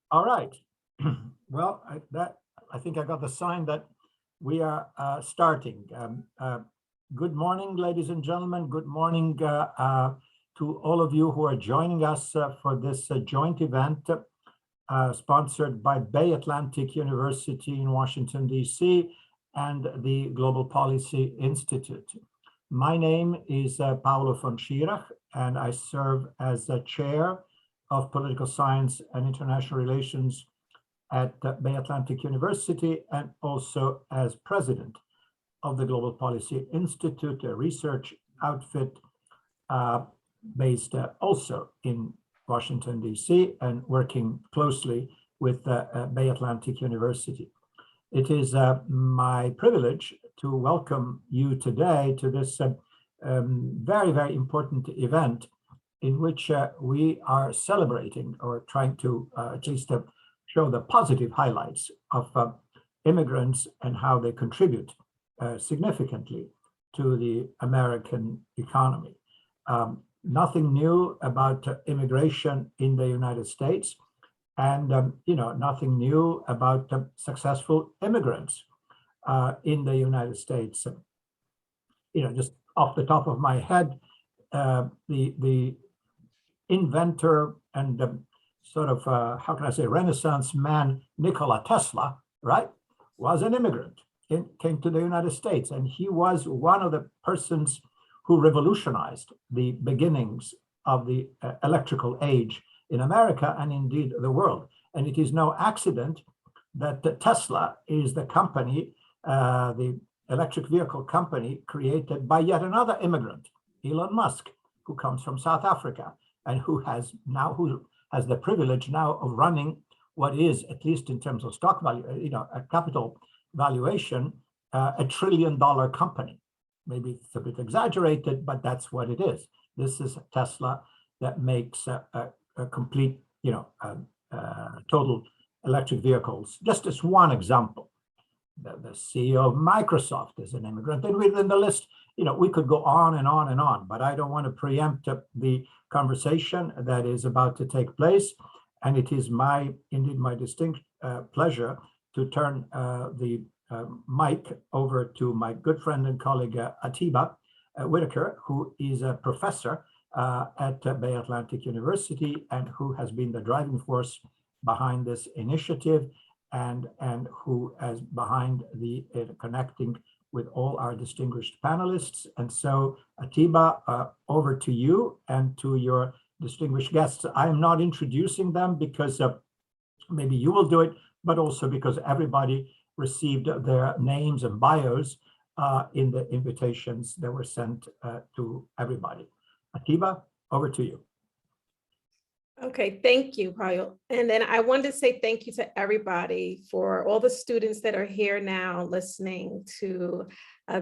All right. Well, I think I got the sign that we are starting. Good morning, ladies and gentlemen. Good morning to all of you who are joining us for this joint event sponsored by Bay Atlantic University in Washington, D.C. and the Global Policy Institute. My name is Paolo von Schirach, and I serve as the chair of Political Science and International Relations at Bay Atlantic University, and also as president of the Global Policy Institute, a research outfit based also in Washington, D.C., and working closely with Bay Atlantic University. It is my privilege to welcome you today to this very, very important event in which we are celebrating or trying to at least show the positive highlights of immigrants and how they contribute significantly to the American economy. Nothing new about immigration in the United States, and nothing new about successful immigrants in the United States. Just off the top of my head, the inventor and sort of, how can I say, Renaissance man, Nikola Tesla, right, was an immigrant, came to the United States, and he was one of the persons who revolutionized the beginnings of the electrical age in America and indeed the world. And it is no accident that Tesla is the company, the electric vehicle company created by yet another immigrant, Elon Musk, who comes from South Africa and who has the privilege now of running what is, at least in terms of stock value, a capital valuation, $1 trillion company. Maybe it's a bit exaggerated, but that's what it is. This is Tesla that makes a complete, total electric vehicles. Just as one example, the CEO of Microsoft is an immigrant, and within the list, we could go on and on and on, but I don't want to preempt the conversation that is about to take place. And it is indeed my distinct pleasure to turn the mic over to my good friend and colleague Ateba Whitaker, who is a professor at Bay Atlantic University and who has been the driving force behind this initiative and who is behind the connecting with all our distinguished panelists. And so Ateba, over to you and to your distinguished guests. I am not introducing them because maybe you will do it, but also because everybody received their names and bios in the invitations that were sent to everybody. Ateba, over to you. Okay, thank you, Paolo. And then I wanted to say thank you to everybody, for all the students that are here now listening to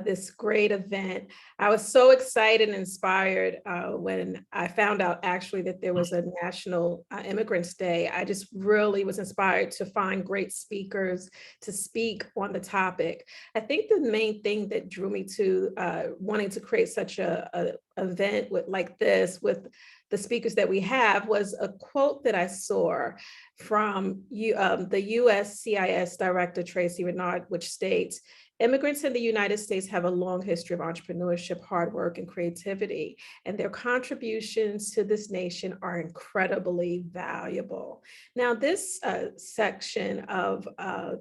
this great event. I was so excited and inspired when I found out actually that there was a National Immigrants Day. I just really was inspired to find great speakers to speak on the topic. I think the main thing that drew me to wanting to create such a event like this with the speakers that we have was a quote that I saw from the USCIS Director, Tracy Renard, which states, "Immigrants in the United States have a long history of entrepreneurship, hard work, and creativity, and their contributions to this nation are incredibly valuable." Now, this section of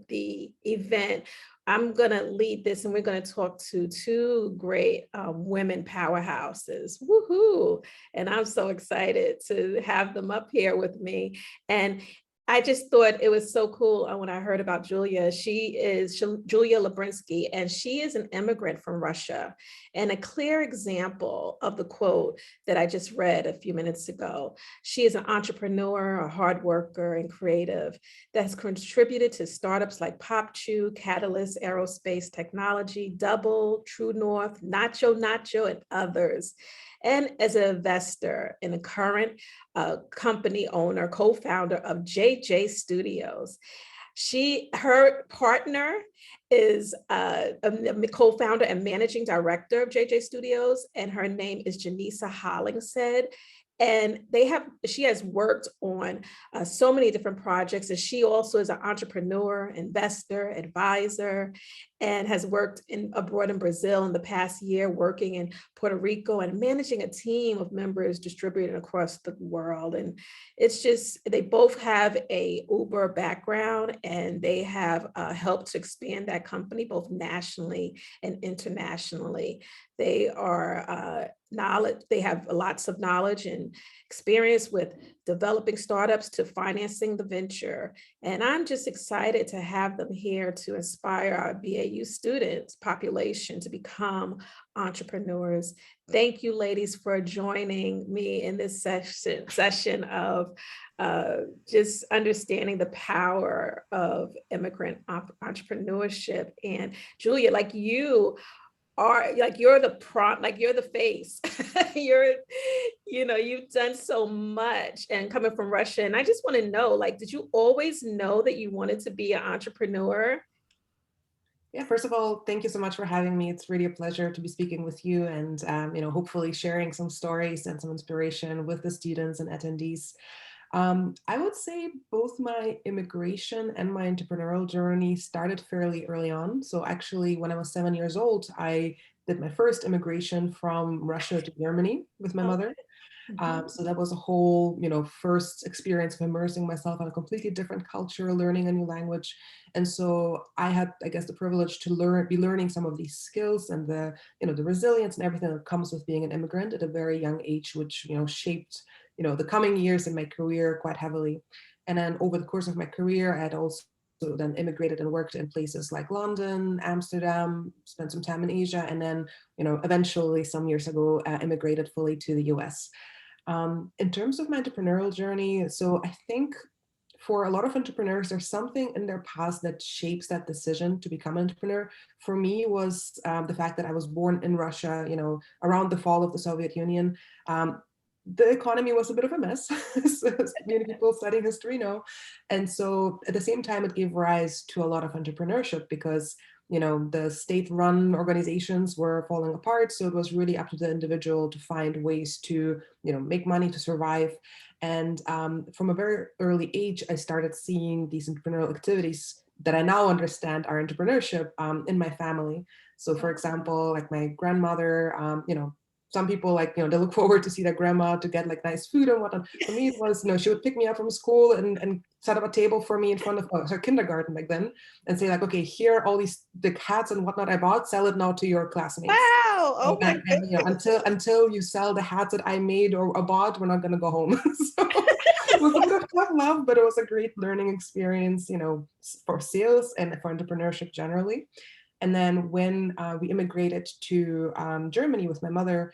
the event, I'm going to lead this, and we're going to talk to two great women powerhouses. Woohoo! And I'm so excited to have them up here with me. And I just thought it was so cool when I heard about Julia. She is Julia Lemberskiy, and she is an immigrant from Russia. And a clear example of the quote that I just read a few minutes ago. She is an entrepreneur, a hard worker, and creative that has contributed to startups like PopChew, Catalyst, Aerospace Technology, Double, True North, Nacho, and others. And as an investor and a current company owner, co-founder of JJ Studios. Her partner is a co-founder and managing director of JJ Studios, and her name is Janeesa Hollingshead. And she has worked on so many different projects, and she also is an entrepreneur, investor, advisor, and has worked abroad in Brazil in the past year, working in Puerto Rico and managing a team of members distributed across the world. And it's just, they both have a Uber background, and they have helped to expand that company both nationally and internationally. They are they have lots of knowledge and experience with developing startups to financing the venture. And I'm just excited to have them here to inspire our BAU students population to become entrepreneurs. Thank you, ladies, for joining me in this session of just understanding the power of immigrant entrepreneurship. And Julia, like you're the face. You've done so much, and coming from Russia. And I just want to know, like, did you always know that you wanted to be an entrepreneur? Yeah, first of all, thank you so much for having me. It's really a pleasure to be speaking with you and, hopefully sharing some stories and some inspiration with the students and attendees. I would say both my immigration and my entrepreneurial journey started fairly early on. So actually, when I was 7 years old, I did my first immigration from Russia to Germany with my mother. So that was a whole, first experience of immersing myself in a completely different culture, learning a new language. And so I had, I guess, the privilege to be learning some of these skills and the resilience and everything that comes with being an immigrant at a very young age, which, shaped, the coming years in my career quite heavily. And then over the course of my career, I had also then immigrated and worked in places like London, Amsterdam, spent some time in Asia, and then, eventually some years ago, immigrated fully to the US. In terms of my entrepreneurial journey, so I think for a lot of entrepreneurs, there's something in their past that shapes that decision to become an entrepreneur. For me was the fact that I was born in Russia, around the fall of the Soviet Union. The economy was a bit of a mess, as many people studying history know. And so at the same time, it gave rise to a lot of entrepreneurship because the state-run organizations were falling apart. So it was really up to the individual to find ways to, make money to survive. And from a very early age, I started seeing these entrepreneurial activities that I now understand are entrepreneurship in my family. So for example, like my grandmother, some people they look forward to see their grandma to get like nice food and whatnot. For me, it was, she would pick me up from school and set up a table for me in front of her kindergarten back then and say like, okay, here are all these the hats and whatnot I bought, sell it now to your classmates. Wow, oh my goodness. Until you sell the hats that I made or bought, we're not gonna go home. So it was a bit of tough love, but it was a great learning experience, for sales and for entrepreneurship generally. And then when we immigrated to Germany with my mother,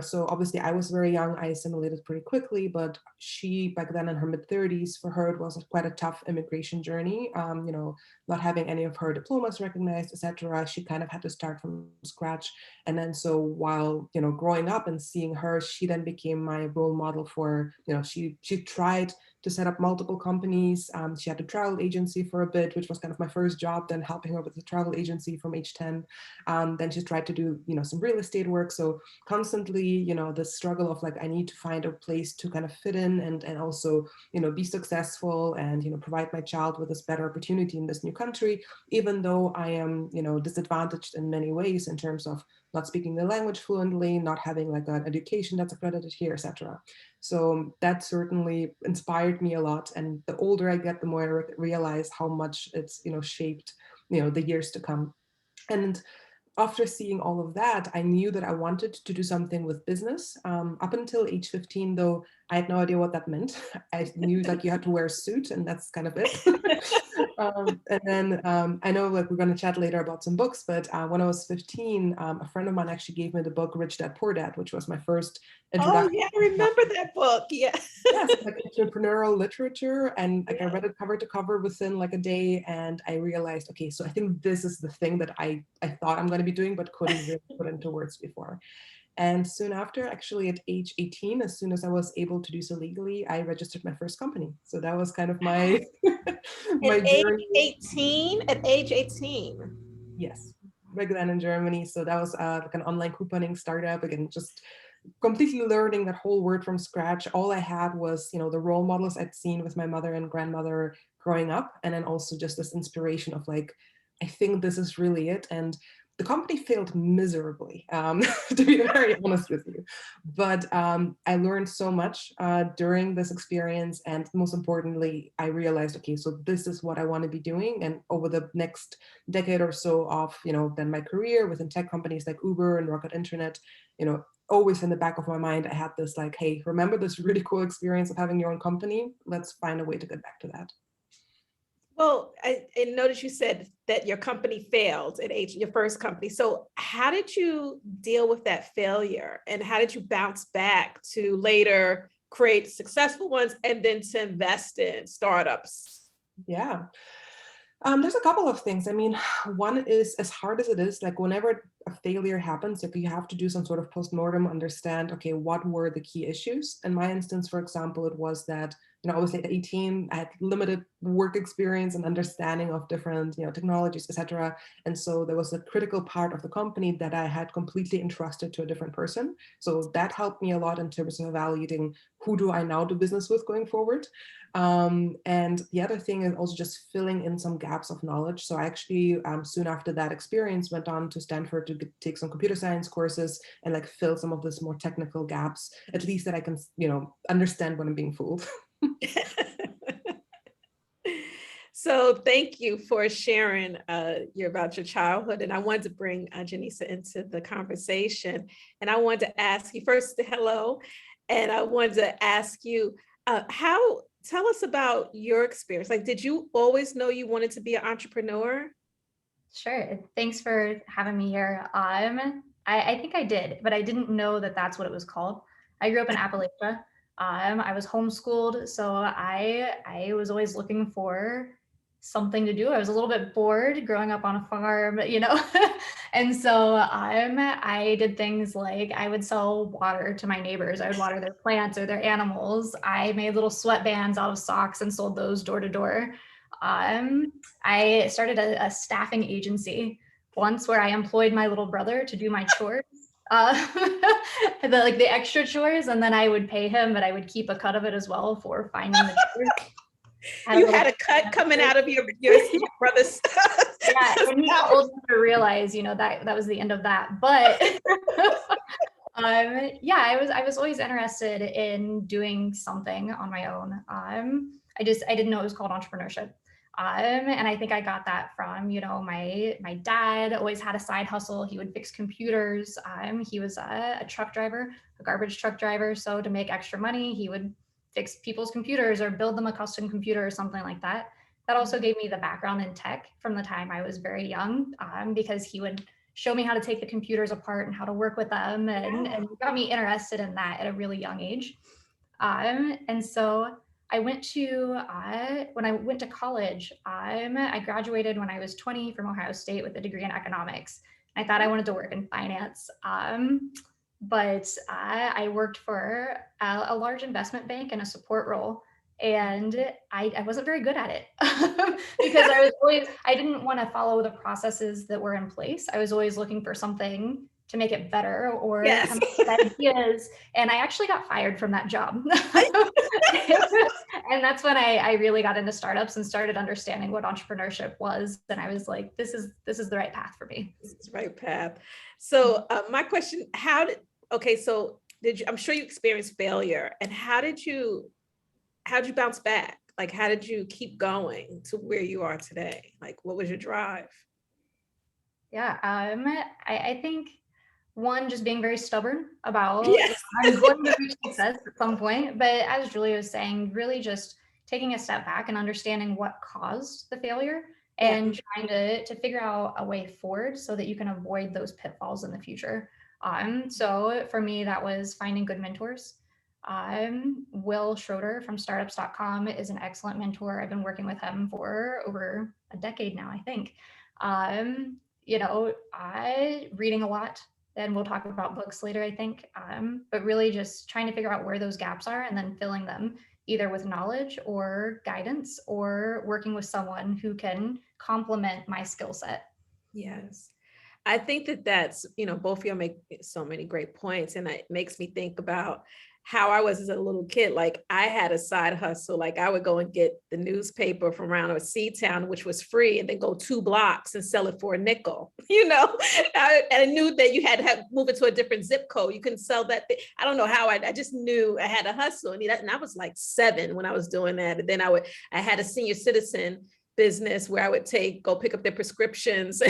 so obviously I was very young, I assimilated pretty quickly, but she back then in her mid-30s, for her it was quite a tough immigration journey, not having any of her diplomas recognized, etc. She kind of had to start from scratch. And then so while, growing up and seeing her, she then became my role model for, she tried to set up multiple companies. She had a travel agency for a bit, which was kind of my first job, then helping her with the travel agency from age 10. Then she tried to do, some real estate work. So constantly, the struggle of like, I need to find a place to kind of fit in and also, be successful and, provide my child with this better opportunity in this new country, even though I am, disadvantaged in many ways in terms of not speaking the language fluently, not having like an education that's accredited here, etc. So that certainly inspired me a lot. And the older I get, the more I realize how much it's, shaped, the years to come. And after seeing all of that, I knew that I wanted to do something with business. Up until age 15, though, I had no idea what that meant. I knew like you had to wear a suit and that's kind of it. And then I know like we're going to chat later about some books, but when I was 15, a friend of mine actually gave me the book Rich Dad Poor Dad, which was my first introduction. Oh yeah, I remember that book. Yeah. Yes, like entrepreneurial literature, and like I read it cover to cover within like a day, and I realized, okay, so I think this is the thing that I thought I'm going to be doing, but couldn't really put into words before. And soon after, actually at age 18, as soon as I was able to do so legally, I registered my first company. So that was kind of my my journey. At age 18. Yes, back then in Germany. So that was like an online couponing startup. Again, just completely learning that whole word from scratch. All I had was, you know, the role models I'd seen with my mother and grandmother growing up, and then also just this inspiration of like, I think this is really it. And the company failed miserably, to be very honest with you. But I learned so much during this experience. And most importantly, I realized, okay, so this is what I want to be doing. And over the next decade or so of, you know, then my career within tech companies like Uber and Rocket Internet, you know, always in the back of my mind, I had this like, hey, remember this really cool experience of having your own company? Let's find a way to get back to that. Well, I noticed you said that your company failed at your first company. So how did you deal with that failure? And how did you bounce back to later create successful ones and then to invest in startups? Yeah. There's a couple of things. I mean, one is, as hard as it is, like whenever a failure happens, like you have to do some sort of postmortem, understand, okay, what were the key issues? In my instance, for example, it was that, you know, obviously at 18, I had limited work experience and understanding of different, you know, technologies, etc. And so there was a critical part of the company that I had completely entrusted to a different person. So that helped me a lot in terms of evaluating who do I now do business with going forward. And the other thing is also just filling in some gaps of knowledge. So I actually, soon after that experience, went on to Stanford to take some computer science courses and like fill some of this more technical gaps, at least that I can, you know, understand when I'm being fooled. So thank you for sharing about your childhood. And I wanted to bring Janeesa into the conversation. And I wanted to ask you first, hello. And I wanted to ask you, tell us about your experience. Like, did you always know you wanted to be an entrepreneur? Sure. Thanks for having me here. I think I did, but I didn't know that that's what it was called. I grew up in Appalachia. I was homeschooled, so I was always looking for something to do. I was a little bit bored growing up on a farm, you know, and so I did things like I would sell water to my neighbors. I would water their plants or their animals. I made little sweatbands out of socks and sold those door to door. I started a staffing agency once where I employed my little brother to do my chores, the extra chores, and then I would pay him, but I would keep a cut of it as well for finding the chores. You had a cut coming out of your brother's stuff. Yeah, and he's old enough to realize, you know, that was the end of that. But yeah, I was always interested in doing something on my own. I didn't know it was called entrepreneurship. And I think I got that from, you know, my dad always had a side hustle. He would fix computers. He was a truck driver, a garbage truck driver. So to make extra money, he would fix people's computers or build them a custom computer or something like that. That also gave me the background in tech from the time I was very young, because he would show me how to take the computers apart and how to work with them, and got me interested in that at a really young age. And so I went to, when I went to college, I graduated when I was 20 from Ohio State with a degree in economics. I thought I wanted to work in finance. But I worked for a large investment bank in a support role, and I wasn't very good at it because I didn't want to follow the processes that were in place. I was always looking for something to make it better or come up with ideas. And I actually got fired from that job. And that's when I really got into startups and started understanding what entrepreneurship was. And I was like, this is the right path for me. This is the right path. So my question, I'm sure you experienced failure, and how did you bounce back? Like, how did you keep going to where you are today? Like, what was your drive? Yeah, I think one, just being very stubborn about I'm going to reach success at some point. But as Julia was saying, really just taking a step back and understanding what caused the failure and trying to figure out a way forward so that you can avoid those pitfalls in the future. So for me, that was finding good mentors. Will Schroeder from startups.com is an excellent mentor. I've been working with him for over a decade now, I think. You know, reading a lot, and we'll talk about books later, I think. But really just trying to figure out where those gaps are and then filling them either with knowledge or guidance or working with someone who can complement my skill set. Yes. I think that that's, both of you make so many great points, and it makes me think about how I was as a little kid. Like I had a side hustle. Like I would go and get the newspaper from around a C-town, which was free, and then go 2 blocks and sell it for a nickel. I knew that you had to move it to a different zip code. You couldn't sell that. I don't know how. I just knew I had a hustle, and I was like 7 when I was doing that. And then I had a senior citizen business where I would go pick up their prescriptions.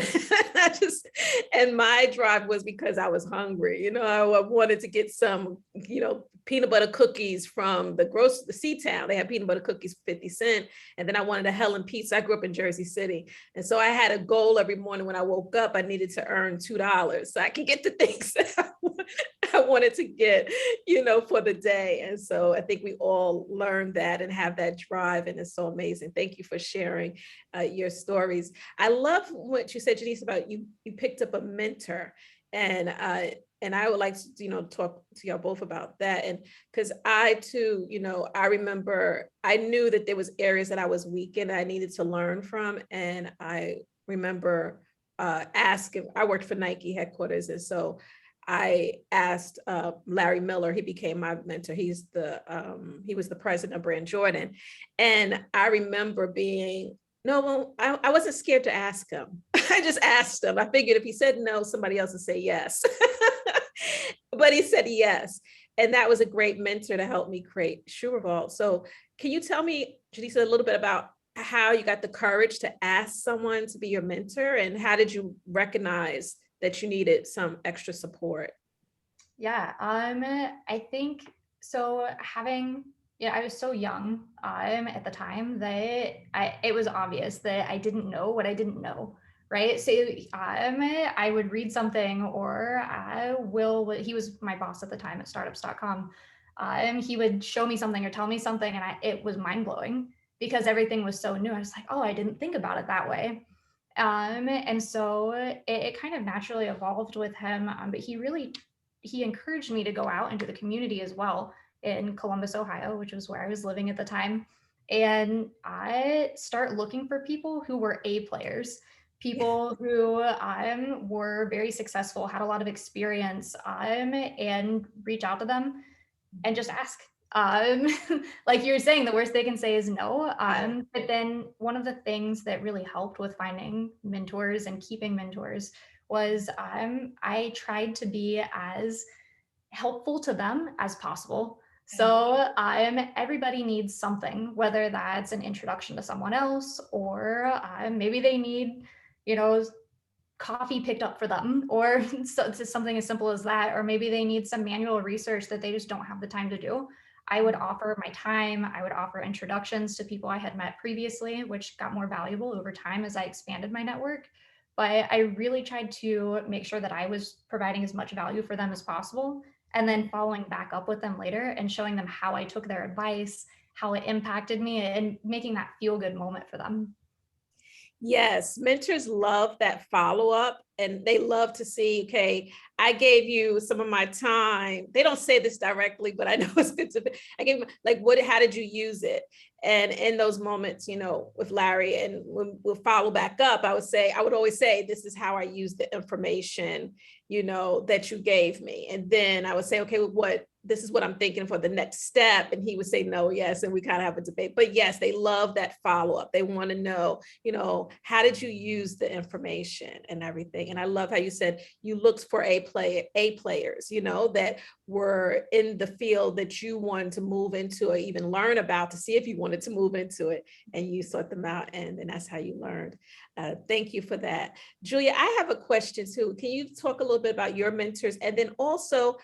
And my drive was because I was hungry. I wanted to get some, peanut butter cookies from the C-town. They had peanut butter cookies for 50 cents. And then I wanted a Helen pizza. I grew up in Jersey City. And so I had a goal every morning when I woke up, I needed to earn $2 so I could get the things that I wanted to get, for the day. And so I think we all learned that and have that drive. And it's so amazing. Thank you for sharing your stories. I love what you said, Janeesa, about you picked up a mentor. And I would like to, talk to y'all both about that. And because I too, I remember I knew that there was areas that I was weak in that I needed to learn from. And I remember asking, I worked for Nike headquarters. And so I asked Larry Miller, he became my mentor. He was the president of Brand Jordan. And I remember I wasn't scared to ask him. I just asked him. I figured if he said no, somebody else would say yes. But he said yes. And that was a great mentor to help me create Schirach. So can you tell me, Janeesa, a little bit about how you got the courage to ask someone to be your mentor, and how did you recognize that you needed some extra support? Yeah, I think so. I was so young at the time that it was obvious that I didn't know what I didn't know, right? So I would read something, or he was my boss at the time at startups.com. He would show me something or tell me something, and it was mind blowing because everything was so new. I was like, oh, I didn't think about it that way. And so it kind of naturally evolved with him, but he encouraged me to go out into the community as well in Columbus, Ohio, which was where I was living at the time. And I start looking for people who were A players, people who were very successful, had a lot of experience, and reach out to them and just ask. Like you were saying, the worst they can say is no. But then one of the things that really helped with finding mentors and keeping mentors was I tried to be as helpful to them as possible. So everybody needs something, whether that's an introduction to someone else, or maybe they need, coffee picked up for them, or something as simple as that, or maybe they need some manual research that they just don't have the time to do. I would offer my time. I would offer introductions to people I had met previously, which got more valuable over time as I expanded my network. But I really tried to make sure that I was providing as much value for them as possible, and then following back up with them later and showing them how I took their advice, how it impacted me, and making that feel good moment for them. Yes, mentors love that follow-up, and they love to see, okay, I gave you some of my time. They don't say this directly, but I know it's good to, I gave them, like, how did you use it? And in those moments, with Larry, and we'll follow back up, I would always say, this is how I used the information, that you gave me. And then I would say, okay, this is what I'm thinking for the next step. And he would say, no, yes. And we kind of have a debate, but yes, they love that follow-up. They want to know, how did you use the information and everything? And I love how you said you looked for A players, that were in the field that you wanted to move into or even learn about, to see if you wanted to move into it, and you sought them out, and that's how you learned. Thank you for that. Julia, I have a question too. Can you talk a little bit about your mentors, and then also,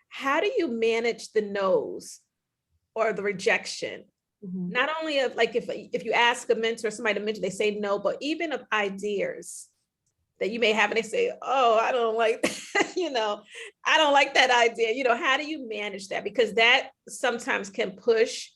how do you manage the no's or the rejection? Mm-hmm. Not only of, like, if you ask a mentor, somebody to mentor, they say no, but even of ideas that you may have, and they say, oh, I don't like, I don't like that idea. How do you manage that? Because that sometimes can push,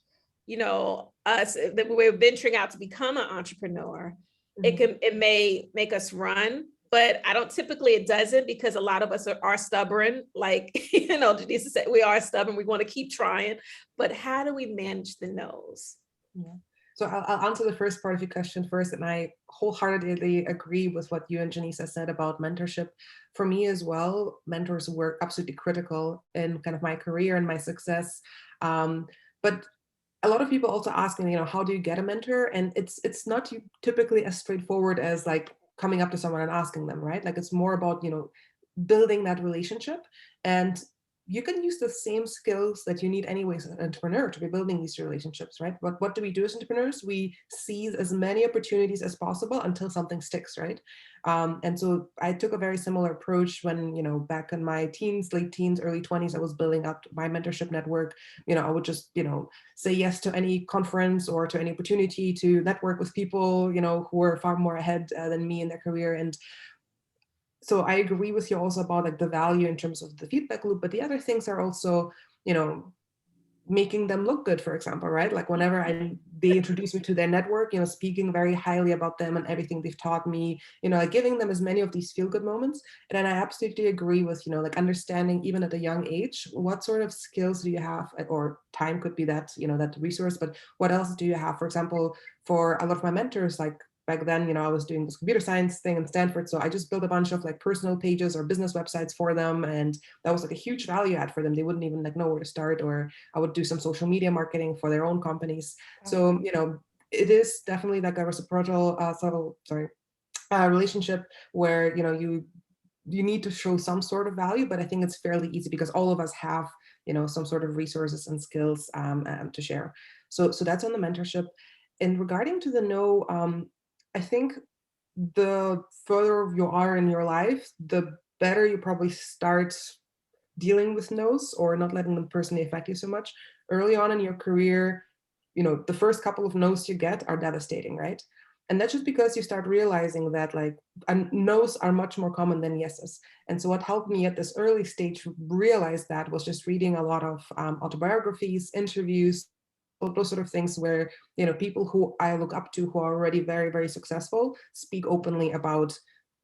us, that we're venturing out to become an entrepreneur. Mm-hmm. It may make us run, but it doesn't, because a lot of us are stubborn. Like, Janeesa said, we are stubborn. We want to keep trying, but how do we manage the no's? Yeah. So I'll answer the first part of your question first, and I wholeheartedly agree with what you and Janeesa said about mentorship. For me as well, mentors were absolutely critical in kind of my career and my success. But a lot of people also ask me, how do you get a mentor? And it's not typically as straightforward as like coming up to someone and asking them, right? Like it's more about, building that relationship. And you can use the same skills that you need anyways as an entrepreneur to be building these relationships, right? But what do we do as entrepreneurs? We seize as many opportunities as possible until something sticks, right? And so I took a very similar approach when, back in my teens, late teens, early 20s, I was building up my mentorship network. I would just, say yes to any conference or to any opportunity to network with people, who were far more ahead than me in their career. And so I agree with you also about like the value in terms of the feedback loop, but the other things are also, making them look good, for example, right? Like whenever they introduce me to their network, speaking very highly about them and everything they've taught me, like giving them as many of these feel-good moments. And then I absolutely agree with, like understanding even at a young age, what sort of skills do you have, or time could be that, that resource, but what else do you have? For example, for a lot of my mentors, like back then, I was doing this computer science thing in Stanford. So I just built a bunch of like personal pages or business websites for them. And that was like a huge value add for them. They wouldn't even like know where to start, or I would do some social media marketing for their own companies. So, it is definitely like a reciprocal, relationship where, you need to show some sort of value, but I think it's fairly easy because all of us have, some sort of resources and skills to share. So that's on the mentorship. And regarding to the no, I think the further you are in your life, the better you probably start dealing with no's or not letting them personally affect you so much. Early on in your career, the first couple of no's you get are devastating, right? And that's just because you start realizing that like no's are much more common than yeses. And so what helped me at this early stage realize that was just reading a lot of autobiographies, interviews, those sort of things where, people who I look up to who are already very, very successful speak openly about,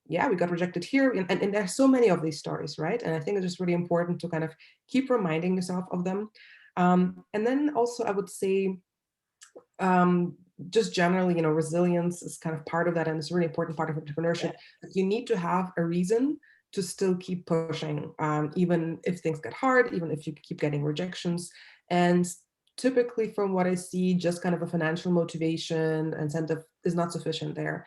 yeah, we got rejected here. And there's so many of these stories, right? And I think it's just really important to kind of keep reminding yourself of them. And then also I would say, just generally, resilience is kind of part of that. And it's a really important part of entrepreneurship. Yeah. You need to have a reason to still keep pushing, even if things get hard, even if you keep getting rejections. And typically from what I see, just kind of a financial motivation, incentive is not sufficient there.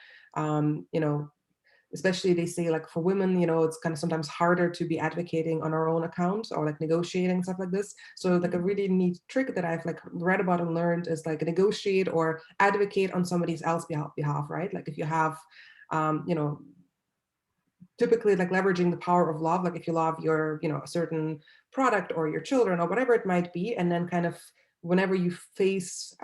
Especially they say like for women, it's kind of sometimes harder to be advocating on our own account or like negotiating, stuff like this. So like a really neat trick that I've like read about and learned is like negotiate or advocate on somebody else's behalf, right? Like if you have, typically like leveraging the power of love, like if you love your, a certain product or your children or whatever it might be, and then kind of whenever you face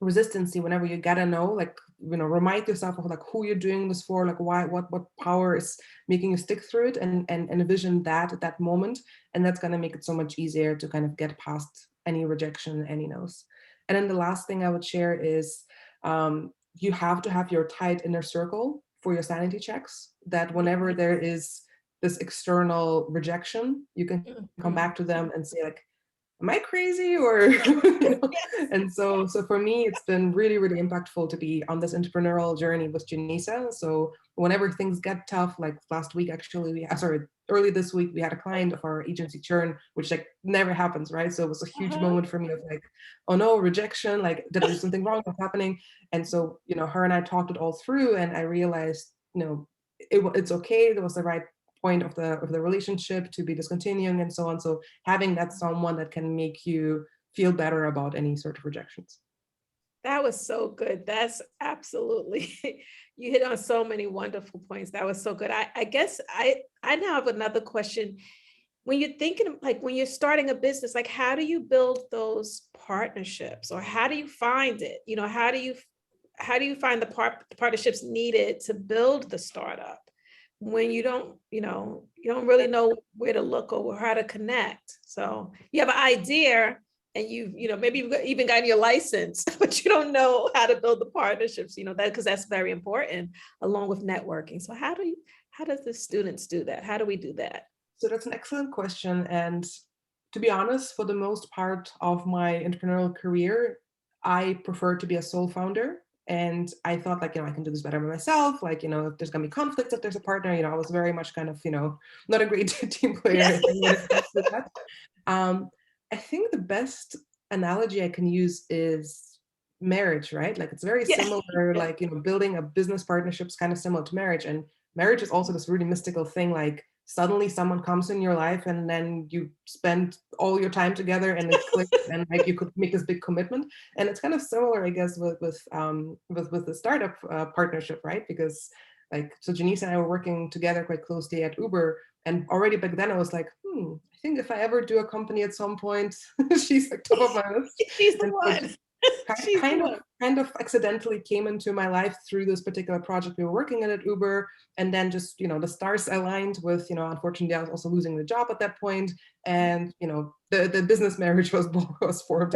resistance, whenever you gotta know, like, remind yourself of like who you're doing this for, like why, what power is making you stick through it, and envision that at that moment. And that's gonna make it so much easier to kind of get past any rejection, any no's. And then the last thing I would share is you have to have your tight inner circle for your sanity checks, that whenever there is this external rejection, you can come back to them and say like, am I crazy? Or, and so for me, it's been really, really impactful to be on this entrepreneurial journey with Janeesa. So whenever things get tough, like last week, actually, early this week, we had a client of our agency churn, which like never happens, right? So it was a huge moment for me of like, oh no, rejection, like, did I do something wrong? What's happening? And so, her and I talked it all through, and I realized, it's okay. There was the right point of the relationship to be discontinuing and so on. So having that someone that can make you feel better about any sort of rejections. That was so good. That's absolutely, you hit on so many wonderful points. That was so good. I guess I now have another question. When you're thinking, like when you're starting a business, like how do you build those partnerships, or how do you find it? How do you find the partnerships needed to build the startup when you don't really know where to look or how to connect? So you have an idea, and maybe you've even gotten your license, but you don't know how to build the partnerships, that because that's very important along with networking. So how does the students do that? How do we do that? So that's an excellent question. And to be honest, for the most part of my entrepreneurial career, I prefer to be a sole founder. And I thought like, I can do this better by myself. Like, if there's gonna be conflicts, if there's a partner, I was very much kind of, not a great team player when it comes to that. I think the best analogy I can use is marriage, right? Like it's very similar, like, building a business partnership is kind of similar to marriage. And marriage is also this really mystical thing, like suddenly someone comes in your life and then you spend all your time together and it clicks and like you could make this big commitment. And it's kind of similar, I guess, with the startup partnership, right? Because like, so Janeesa and I were working together quite closely at Uber, and already back then I was like, I think if I ever do a company at some point, she's like top of my list. She's the one. Kind of accidentally came into my life through this particular project we were working on at Uber, and then just the stars aligned with unfortunately I was also losing the job at that point, and the business marriage was formed.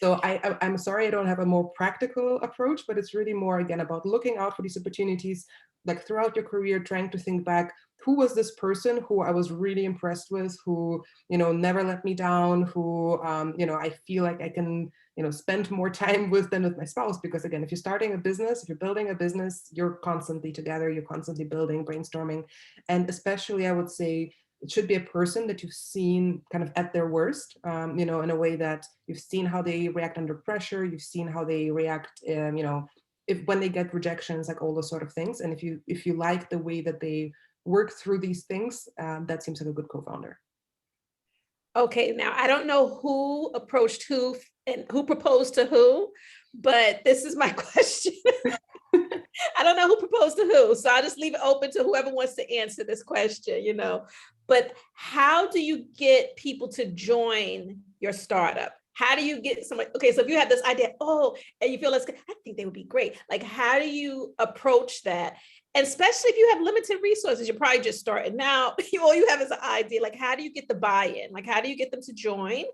So I'm sorry I don't have a more practical approach, but it's really more again about looking out for these opportunities, like throughout your career, trying to think back, who was this person who I was really impressed with, who never let me down, who I feel like I can spend more time with than with my spouse. Because again, if you're starting a business, if you're building a business, you're constantly together, you're constantly building, brainstorming. And especially I would say it should be a person that you've seen kind of at their worst, in a way that you've seen how they react under pressure, you've seen how they react, if when they get rejections, like all those sort of things. And if you like the way that they work through these things, that seems like a good co-founder. Okay, now I don't know who approached who and who proposed to who, but this is my question. I don't know who proposed to who, so I'll just leave it open to whoever wants to answer this question, But how do you get people to join your startup? How do you get somebody? Okay, so if you have this idea, and you feel I think they would be great. Like, how do you approach that? And especially if you have limited resources, you're probably just starting now. All you have is an idea. Like, how do you get the buy-in? Like, how do you get them to join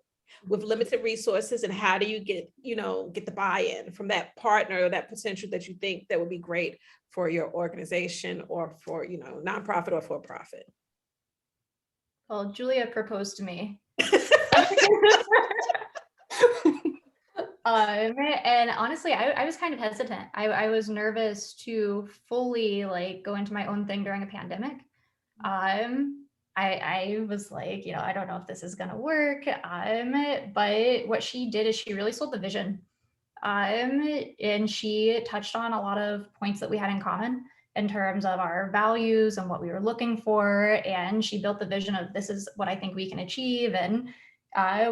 with limited resources? And how do you get the buy-in from that partner or that potential that you think that would be great for your organization or for, nonprofit or for profit? Well, Julia proposed to me. And honestly, I was kind of hesitant. I was nervous to fully go into my own thing during a pandemic. I was like, I don't know if this is gonna work. But what she did is she really sold the vision. And she touched on a lot of points that we had in common in terms of our values and what we were looking for. And she built the vision of this is what I think we can achieve. And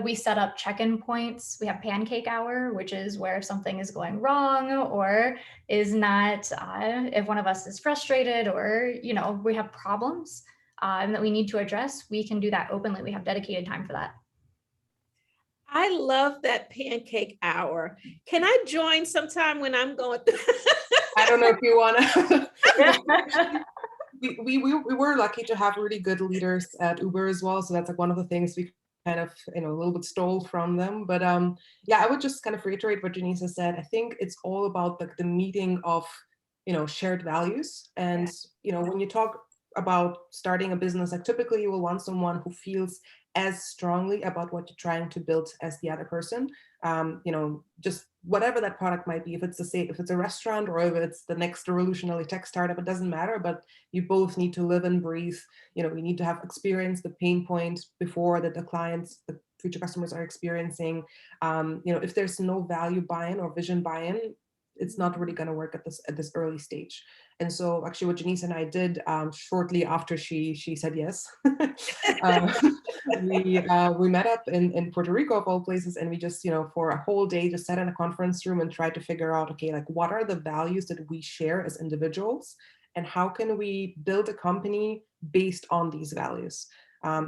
we set up check-in points. We have pancake hour, which is where if something is going wrong or is not, if one of us is frustrated or, we have problems that we need to address, we can do that openly. We have dedicated time for that. I love that pancake hour. Can I join sometime when I'm going through? I don't know if you want to. We were lucky to have really good leaders at Uber as well. So that's like one of the things we kind of, a little bit stole from them. But yeah, I would just kind of reiterate what Janeesa said. I think it's all about the meeting of, shared values. And, when you talk about starting a business, like typically you will want someone who feels as strongly about what you're trying to build as the other person. Just whatever that product might be, if it's a restaurant or if it's the next revolutionary tech startup, it doesn't matter, but you both need to live and breathe. We need to have experienced the pain point before that the clients, the future customers are experiencing. If there's no value buy-in or vision buy-in, it's not really going to work at this early stage. And so actually what Janeesa and I did shortly after she said yes, we met up in Puerto Rico of all places, and we just, for a whole day just sat in a conference room and tried to figure out, okay, like what are the values that we share as individuals and how can we build a company based on these values?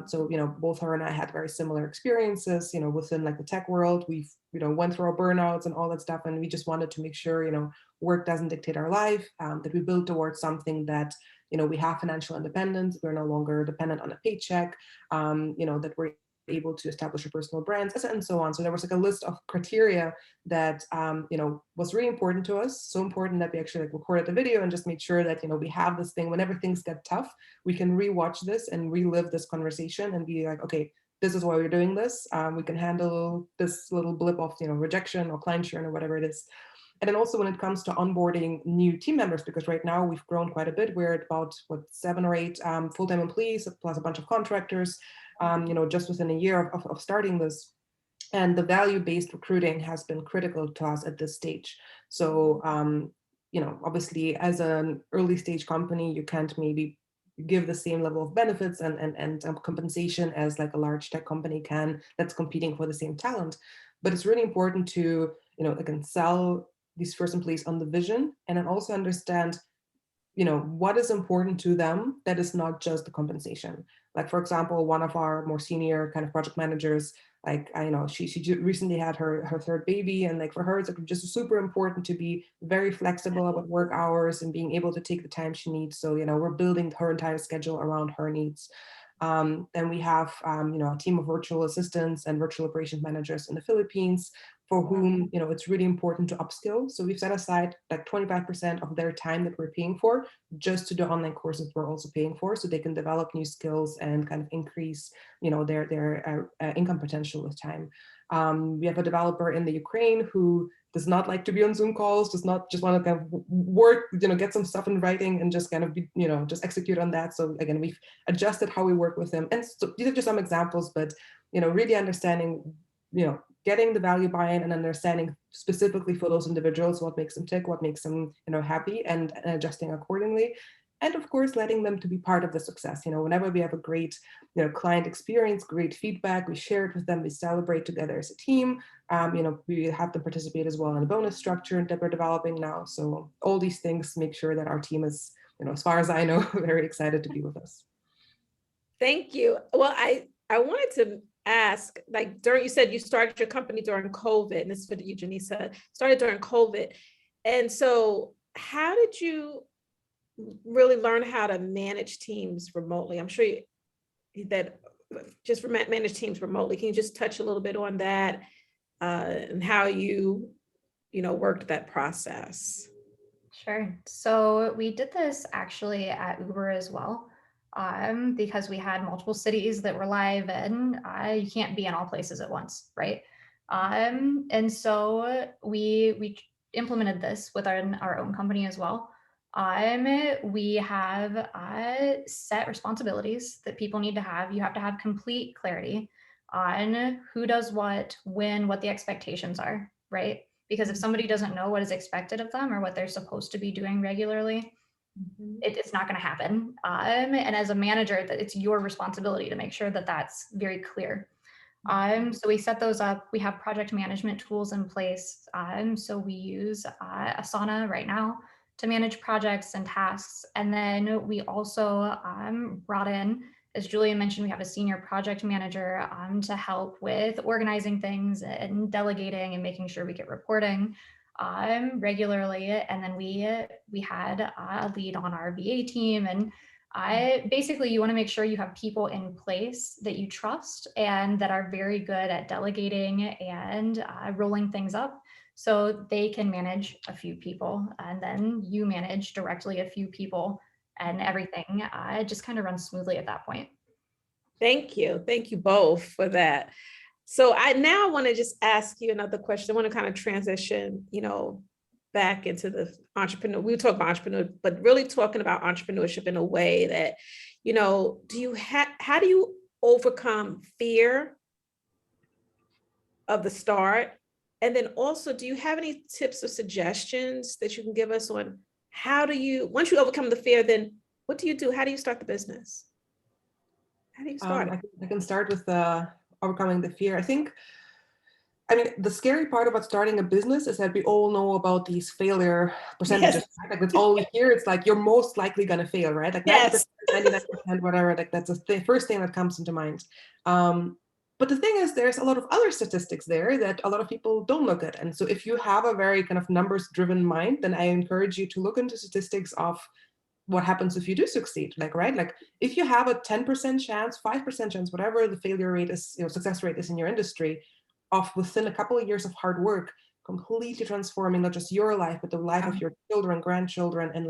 So, both her and I had very similar experiences, within like the tech world. We've, went through our burnouts and all that stuff. And we just wanted to make sure, work doesn't dictate our life, that we build towards something that, we have financial independence. We're no longer dependent on a paycheck, that we're able to establish our personal brands and so on. So there was like a list of criteria that, was really important to us. So important that we actually recorded the video and just made sure that, we have this thing whenever things get tough, we can rewatch this and relive this conversation and be like, okay, this is why we're doing this. We can handle this little blip of, rejection or client churn or whatever it is. And then also when it comes to onboarding new team members, because right now we've grown quite a bit. We're at about 7 or 8 full-time employees plus a bunch of contractors, just within a year of starting this. And the value-based recruiting has been critical to us at this stage. So, obviously as an early stage company, you can't maybe give the same level of benefits and compensation as like a large tech company can that's competing for the same talent. But it's really important to, again, sell these first employees on the vision, and then also understand, what is important to them that is not just the compensation. Like, for example, one of our more senior kind of project managers, like, I know she recently had her third baby, and like for her, it's like just super important to be very flexible about work hours and being able to take the time she needs. So, we're building her entire schedule around her needs. And we have, a team of virtual assistants and virtual operations managers in the Philippines for whom, it's really important to upskill. So we've set aside like 25% of their time that we're paying for just to do online courses we're also paying for, so they can develop new skills and kind of increase, their income potential with time. We have a developer in the Ukraine who does not like to be on Zoom calls, does not just want to kind of work, get some stuff in writing and just kind of be, just execute on that. So again, we've adjusted how we work with them. And so these are just some examples, but, really understanding, getting the value buy-in and understanding specifically for those individuals what makes them tick, what makes them, happy, and adjusting accordingly. And of course, letting them to be part of the success. Whenever we have a great, client experience, great feedback, we share it with them, we celebrate together as a team. We have them participate as well in a bonus structure that we're developing now. So all these things make sure that our team is, as far as I know, very excited to be with us. Thank you. Well, I wanted to ask, like, you said you started your company during COVID, and this is for you, Janeesa, started during COVID. And so how did you really learn how to manage teams remotely? I'm sure that just manage teams remotely. Can you just touch a little bit on that and how you worked that process? Sure. So we did this actually at Uber as well, because we had multiple cities that were live, and you can't be in all places at once, right? And so we implemented this with our own company as well. We have set responsibilities that people need to have. You have to have complete clarity on who does what, when, what the expectations are, right? Because if somebody doesn't know what is expected of them or what they're supposed to be doing regularly, it's not going to happen. And as a manager, it's your responsibility to make sure that that's very clear. So we set those up. We have project management tools in place. So we use Asana right now to manage projects and tasks. And then we also brought in, as Julia mentioned, we have a senior project manager to help with organizing things and delegating and making sure we get reporting regularly. And then we had a lead on our VA team. And basically, you want to make sure you have people in place that you trust and that are very good at delegating and rolling things up, so they can manage a few people, and then you manage directly a few people, and everything just kind of runs smoothly at that point. Thank you. Thank you both for that. So I now want to just ask you another question. I want to kind of transition, back into the entrepreneur. We talk about entrepreneur, but really talking about entrepreneurship in a way that, how do you overcome fear of the start? And then also, do you have any tips or suggestions that you can give us on once you overcome the fear, then what do you do? How do you start the business? How do you start it? I can start with overcoming the fear. The scary part about starting a business is that we all know about these failure percentages. Yes. Right? Like that's all we hear. It's like you're most likely going to fail, right? Like 90%, 99%, whatever. Like that's the first thing that comes into mind. But the thing is, there's a lot of other statistics there that a lot of people don't look at. And so if you have a very kind of numbers-driven mind, then I encourage you to look into statistics of what happens if you do succeed, right? Like if you have a 10% chance, 5% chance, whatever the failure rate is, success rate is in your industry, of within a couple of years of hard work, completely transforming not just your life, but the life of your children, grandchildren, and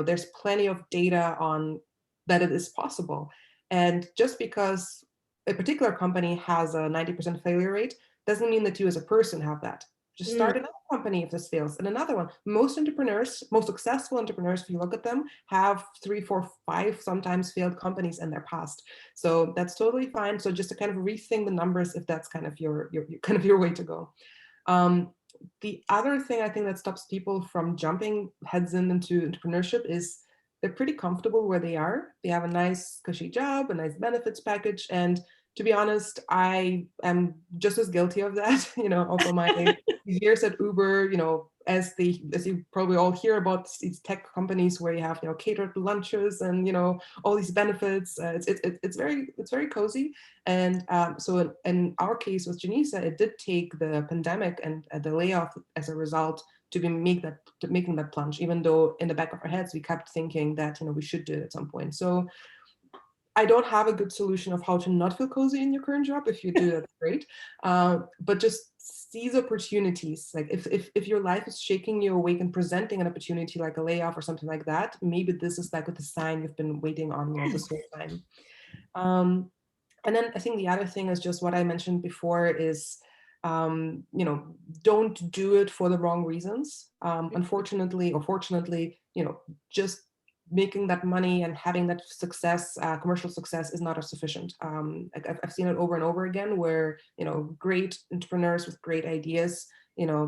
there's plenty of data on that it is possible. And just because, a particular company has a 90% failure rate, doesn't mean that you as a person have that. Just start another company if this fails, and another one. Most entrepreneurs, most successful entrepreneurs, if you look at them, have 3, 4, 5 sometimes failed companies in their past. So that's totally fine. So just to kind of rethink the numbers if that's kind of your kind of your way to go. The other thing I think that stops people from jumping heads into entrepreneurship is they're pretty comfortable where they are. They have a nice cushy job, a nice benefits package, and to be honest, I am just as guilty of that. Also my years at Uber, as you probably all hear about these tech companies where you have catered lunches and all these benefits. It's very cozy. And so in our case with Janeesa, it did take the pandemic and the layoff as a result to making that plunge, even though in the back of our heads we kept thinking that we should do it at some point. So I don't have a good solution of how to not feel cozy in your current job. If you do, that's great. But just seize opportunities. Like if your life is shaking you awake and presenting an opportunity like a layoff or something like that, maybe this is like the sign you've been waiting on this whole time. And then I think the other thing is just what I mentioned before is, don't do it for the wrong reasons. Unfortunately or fortunately, just making that money and having that success, commercial success, is not sufficient. I've seen it over and over again where, great entrepreneurs with great ideas,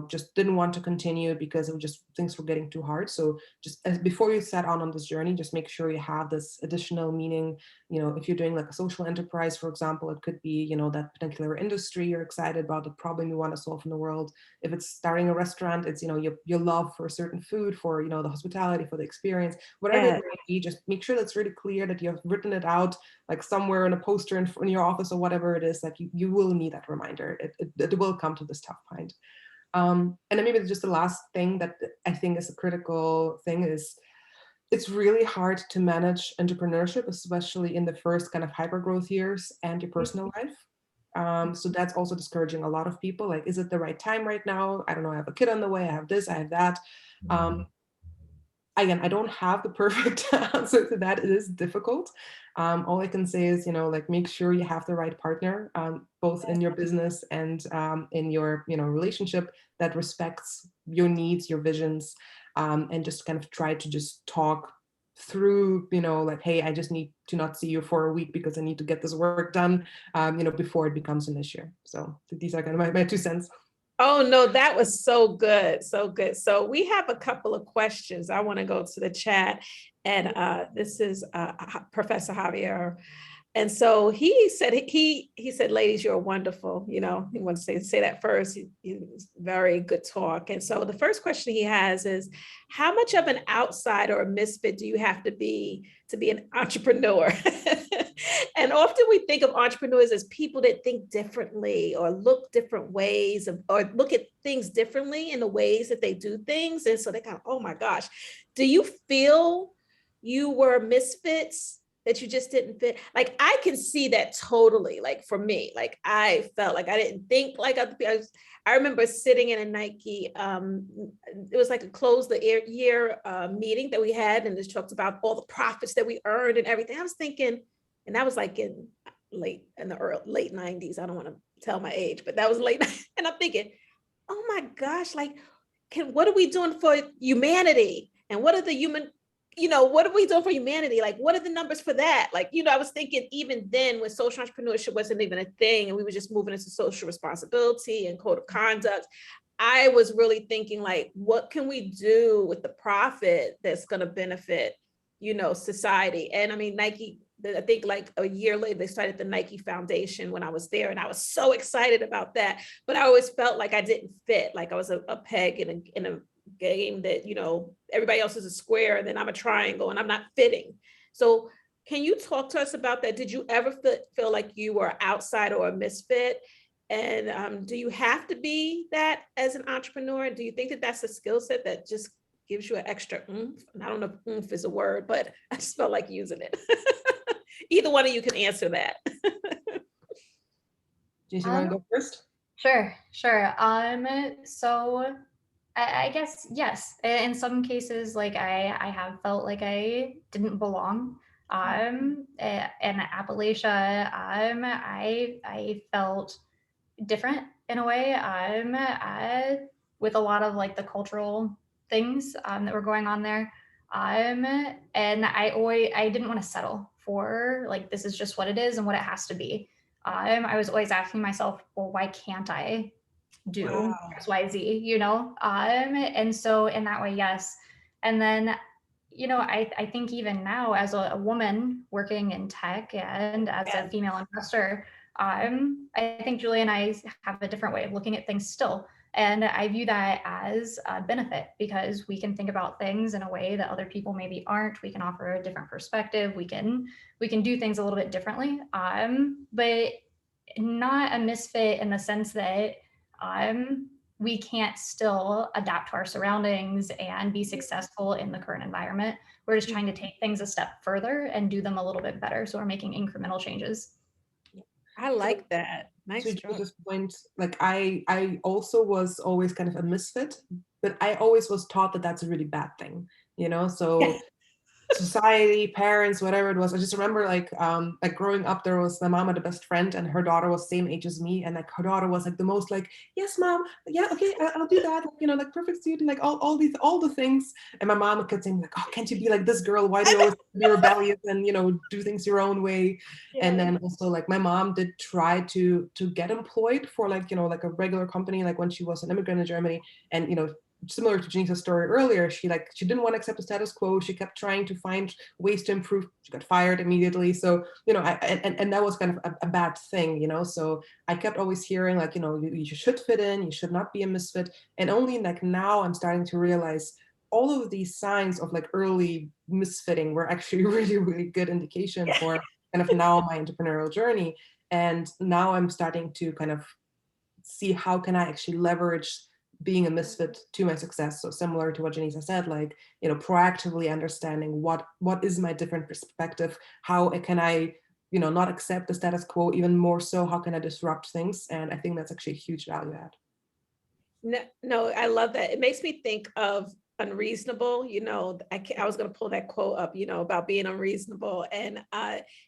just didn't want to continue because it was just things were getting too hard. So just before you set out on this journey, just make sure you have this additional meaning. If you're doing like a social enterprise, for example, it could be, that particular industry you're excited about, the problem you want to solve in the world. If it's starting a restaurant, it's, your love for a certain food, for, the hospitality, for the experience, whatever it might be, just make sure that's really clear, that you have written it out, like somewhere in a poster in your office or whatever it is, that you will need that reminder. It will come to this tough point. And then maybe just the last thing that I think is a critical thing is, it's really hard to manage entrepreneurship, especially in the first kind of hypergrowth years and your personal life. So that's also discouraging a lot of people. Like, is it the right time right now? I don't know, I have a kid on the way, I have this, I have that. Again, I don't have the perfect answer to that. It is difficult. All I can say is, make sure you have the right partner, both in your business and in your, relationship, that respects your needs, your visions, and just kind of try to just talk through, like, hey, I just need to not see you for a week because I need to get this work done, before it becomes an issue. So these are kind of my 2 cents. Oh, no, that was so good. So good. So we have a couple of questions. I want to go to the chat. And this is Professor Javier. And so he said, ladies, you're wonderful. He wants to say that first. He's very good talk. And so the first question he has is, how much of an outsider or misfit do you have to be an entrepreneur? And often we think of entrepreneurs as people that think differently or look different ways, or look at things differently in the ways that they do things. And so they kind of, oh my gosh, do you feel you were misfits, that you just didn't fit? Like, I can see that totally. Like, for me, like, I felt like I didn't think like other people. I remember sitting in a Nike, it was like a close the year meeting that we had, and it talked about all the profits that we earned and everything. I was thinking, and that was like in late 90s. I don't want to tell my age, but that was late. And I'm thinking, oh my gosh, like, what are we doing for humanity? And what are the what are we doing for humanity? Like, what are the numbers for that? Like, I was thinking even then, when social entrepreneurship wasn't even a thing and we were just moving into social responsibility and code of conduct, I was really thinking, like, what can we do with the profit that's going to benefit, society? And I mean, Nike, I think like a year later, they started the Nike Foundation when I was there, and I was so excited about that. But I always felt like I didn't fit, like I was a peg in a game that, everybody else is a square and then I'm a triangle and I'm not fitting. So can you talk to us about that? Did you ever feel like you were outside or a misfit? And do you have to be that as an entrepreneur? Do you think that that's a skill set that just gives you an extra oomph? And I don't know if oomph is a word, but I just felt like using it. Either one of you can answer that. Janeesa, you want to go first? Sure. So I guess, yes, in some cases, like I have felt like I didn't belong. in Appalachia, I felt different in a way, with a lot of like the cultural things that were going on there. And I didn't want to settle for like, this is just what it is and what it has to be. I was always asking myself, well, why can't I do Wow. XYZ, you know? And so in that way, yes. And then, you know, I think even now as a woman working in tech and as a female investor, I think Julie and I have a different way of looking at things still. And I view that as a benefit because we can think about things in a way that other people maybe aren't. We can offer a different perspective. We can do things a little bit differently, but not a misfit in the sense that we can't still adapt to our surroundings and be successful in the current environment. We're just trying to take things a step further and do them a little bit better. So we're making incremental changes. I like that. Nice To job. this point, like I also was always kind of a misfit, but I always was taught that that's a really bad thing, you know? So society, parents, whatever it was. I just remember like growing up, there was my mom had a best friend and her daughter was same age as me. And like her daughter was like the most like, yes, mom, yeah, okay, I'll do that. Like, you know, like perfect student, like all the things. And my mom kept saying like, oh, can't you be like this girl? Why do you always be rebellious and, you know, do things your own way? Yeah. And then also like my mom did try to get employed for like, you know, like a regular company, like when she was an immigrant in Germany. And, you know, similar to Janeesa's story earlier, she didn't want to accept the status quo. She kept trying to find ways to improve. She got fired immediately. So, you know, and that was kind of a bad thing, you know. So I kept always hearing like, you know, you should fit in, you should not be a misfit. And only like now I'm starting to realize all of these signs of like early misfitting were actually really, really good indication for kind of now my entrepreneurial journey. And now I'm starting to kind of see how can I actually leverage being a misfit to my success. So similar to what Janeesa said, like, you know, proactively understanding what is my different perspective, how can I, you know, not accept the status quo, even more so, how can I disrupt things? And I think that's actually a huge value add. No, I love that. It makes me think of Unreasonable. You know, I was going to pull that quote up, you know, about being unreasonable. And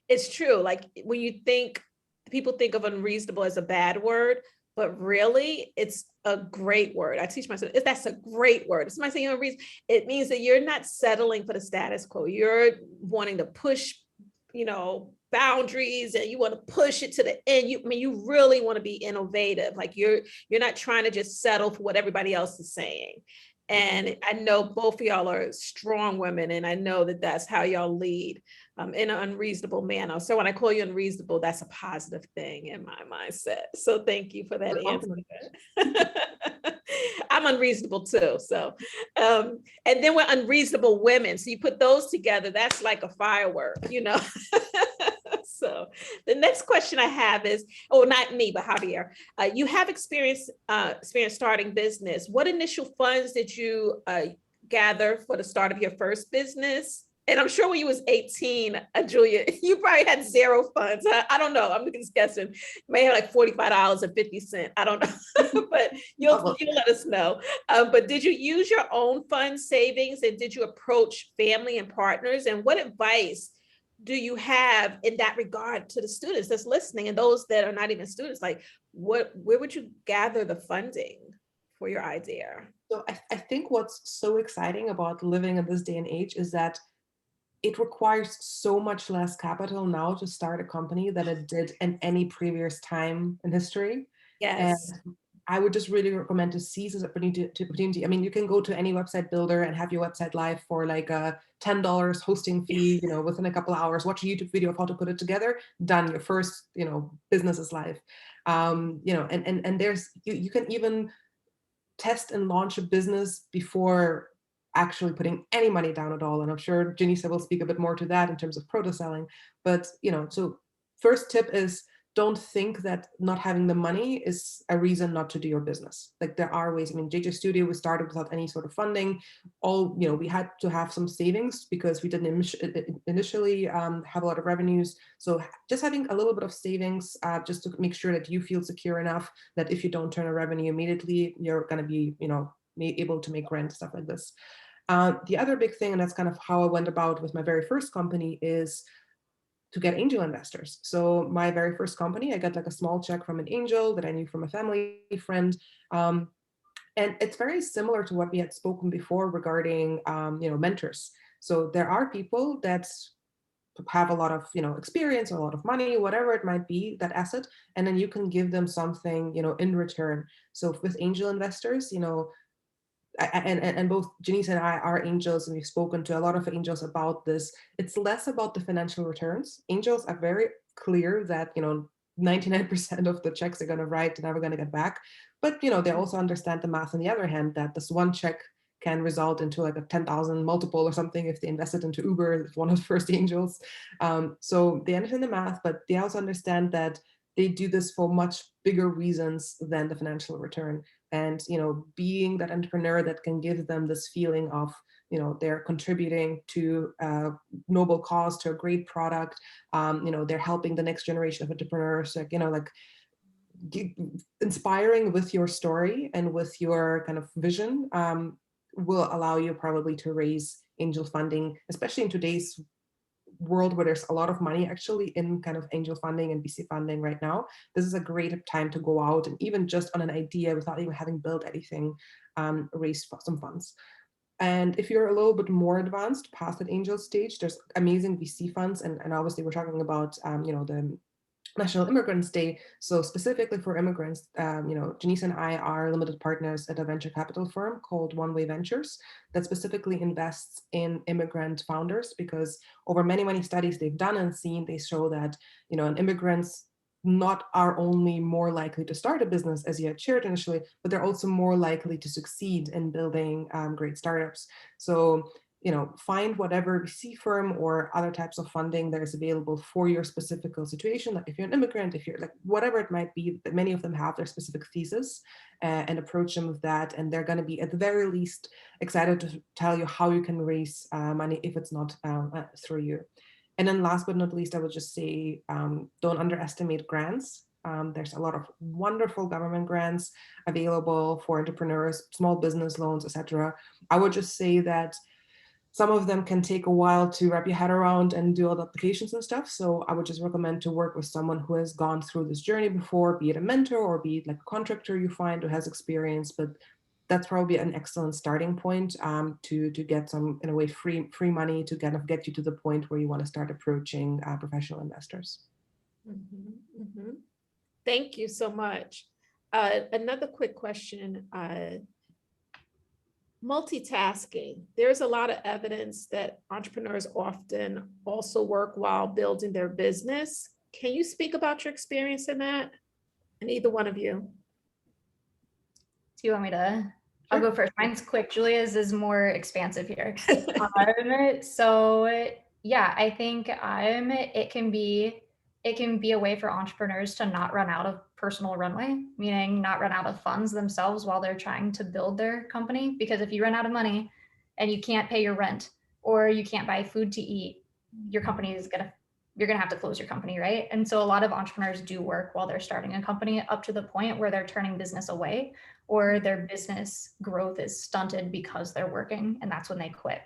it's true. Like when you think, people think of unreasonable as a bad word, but really it's a great word. I teach myself, that's a great word. It's my saying unreasonable. It means that you're not settling for the status quo. You're wanting to push, you know, boundaries, and you want to push it to the end. You really want to be innovative. Like you're not trying to just settle for what everybody else is saying. And I know both of y'all are strong women, and I know that that's how y'all lead in an unreasonable manner. So when I call you unreasonable, that's a positive thing in my mindset. So thank you for that answer. I'm unreasonable too. So, and then we're unreasonable women. So you put those together, that's like a firework, you know. So the next question I have is, oh, not me, but Javier. You have experience starting business. What initial funds did you gather for the start of your first business? And I'm sure when you was 18, Julia, you probably had zero funds. I don't know. I'm just guessing. You may have like $45.50. I don't know, but you'll let us know. But did you use your own fund savings, and did you approach family and partners? And what advice do you have in that regard to the students that's listening and those that are not even students? Like, where would you gather the funding for your idea? So I think what's so exciting about living in this day and age is that it requires so much less capital now to start a company than it did in any previous time in history. Yes. And I would just really recommend to seize this opportunity. I mean, you can go to any website builder and have your website live for like a $10 hosting fee, you know, within a couple of hours, watch a YouTube video of how to put it together, done, your first, you know, business is live. You know, and there's, you can even test and launch a business before actually putting any money down at all. And I'm sure Janeesa will speak a bit more to that in terms of protoselling. But, you know, so first tip is, don't think that not having the money is a reason not to do your business. Like there are ways. I mean, JJ Studio was started without any sort of funding. All, you know, we had to have some savings because we didn't initially have a lot of revenues. So just having a little bit of savings, just to make sure that you feel secure enough that if you don't turn a revenue immediately, you're going to be, you know, able to make rent, stuff like this. The other big thing, and that's kind of how I went about with my very first company, is to get angel investors. So my very first company, I got like a small check from an angel that I knew from a family friend. And it's very similar to what we had spoken before regarding, mentors. So there are people that have a lot of, experience, a lot of money, whatever it might be, that asset, and then you can give them something, in return. So with angel investors, and both Janeesa and I are angels, and we've spoken to a lot of angels about this. It's less about the financial returns. Angels are very clear that, 99% of the checks they're going to write, they're never going to get back. But, they also understand the math on the other hand, that this one check can result into like a 10,000 multiple or something if they invest it into Uber, one of the first angels. So they understand the math, but they also understand that they do this for much bigger reasons than the financial return. And, being that entrepreneur that can give them this feeling of, they're contributing to a noble cause, to a great product, they're helping the next generation of entrepreneurs, inspiring with your story and with your kind of vision, will allow you probably to raise angel funding, especially in today's world where there's a lot of money actually in kind of angel funding and VC funding right now. This is a great time to go out and even just on an idea without even having built anything, raise some funds. And if you're a little bit more advanced past that angel stage, there's amazing VC funds. And obviously we're talking about, the National Immigrants Day. So specifically for immigrants, Janeesa and I are limited partners at a venture capital firm called One Way Ventures that specifically invests in immigrant founders, because over many, many studies they've done and seen, they show that, immigrants not are only more likely to start a business, as you had shared initially, but they're also more likely to succeed in building great startups. So find whatever VC firm or other types of funding that is available for your specific situation. Like if you're an immigrant, if you're like whatever it might be, that many of them have their specific thesis, and approach them with that. And they're going to be at the very least excited to tell you how you can raise money if it's not through you. And then last but not least, I would just say, don't underestimate grants. There's a lot of wonderful government grants available for entrepreneurs, small business loans, etc. I would just say that some of them can take a while to wrap your head around and do all the applications and stuff. So I would just recommend to work with someone who has gone through this journey before, be it a mentor or be it like a contractor you find who has experience. But that's probably an excellent starting point, to get some, in a way, free money to kind of get you to the point where you want to start approaching professional investors. Thank you so much. Another quick question. Multitasking. There's a lot of evidence that entrepreneurs often also work while building their business. Can you speak about your experience in that? And either one of you. Do you want me to? I'll go first. Mine's quick. Julia's is more expansive here. So yeah, I think it can be a way for entrepreneurs to not run out of personal runway, meaning not run out of funds themselves while they're trying to build their company. Because if you run out of money and you can't pay your rent or you can't buy food to eat, your company is you're gonna have to close your company, right? And so a lot of entrepreneurs do work while they're starting a company up to the point where they're turning business away or their business growth is stunted because they're working, and that's when they quit.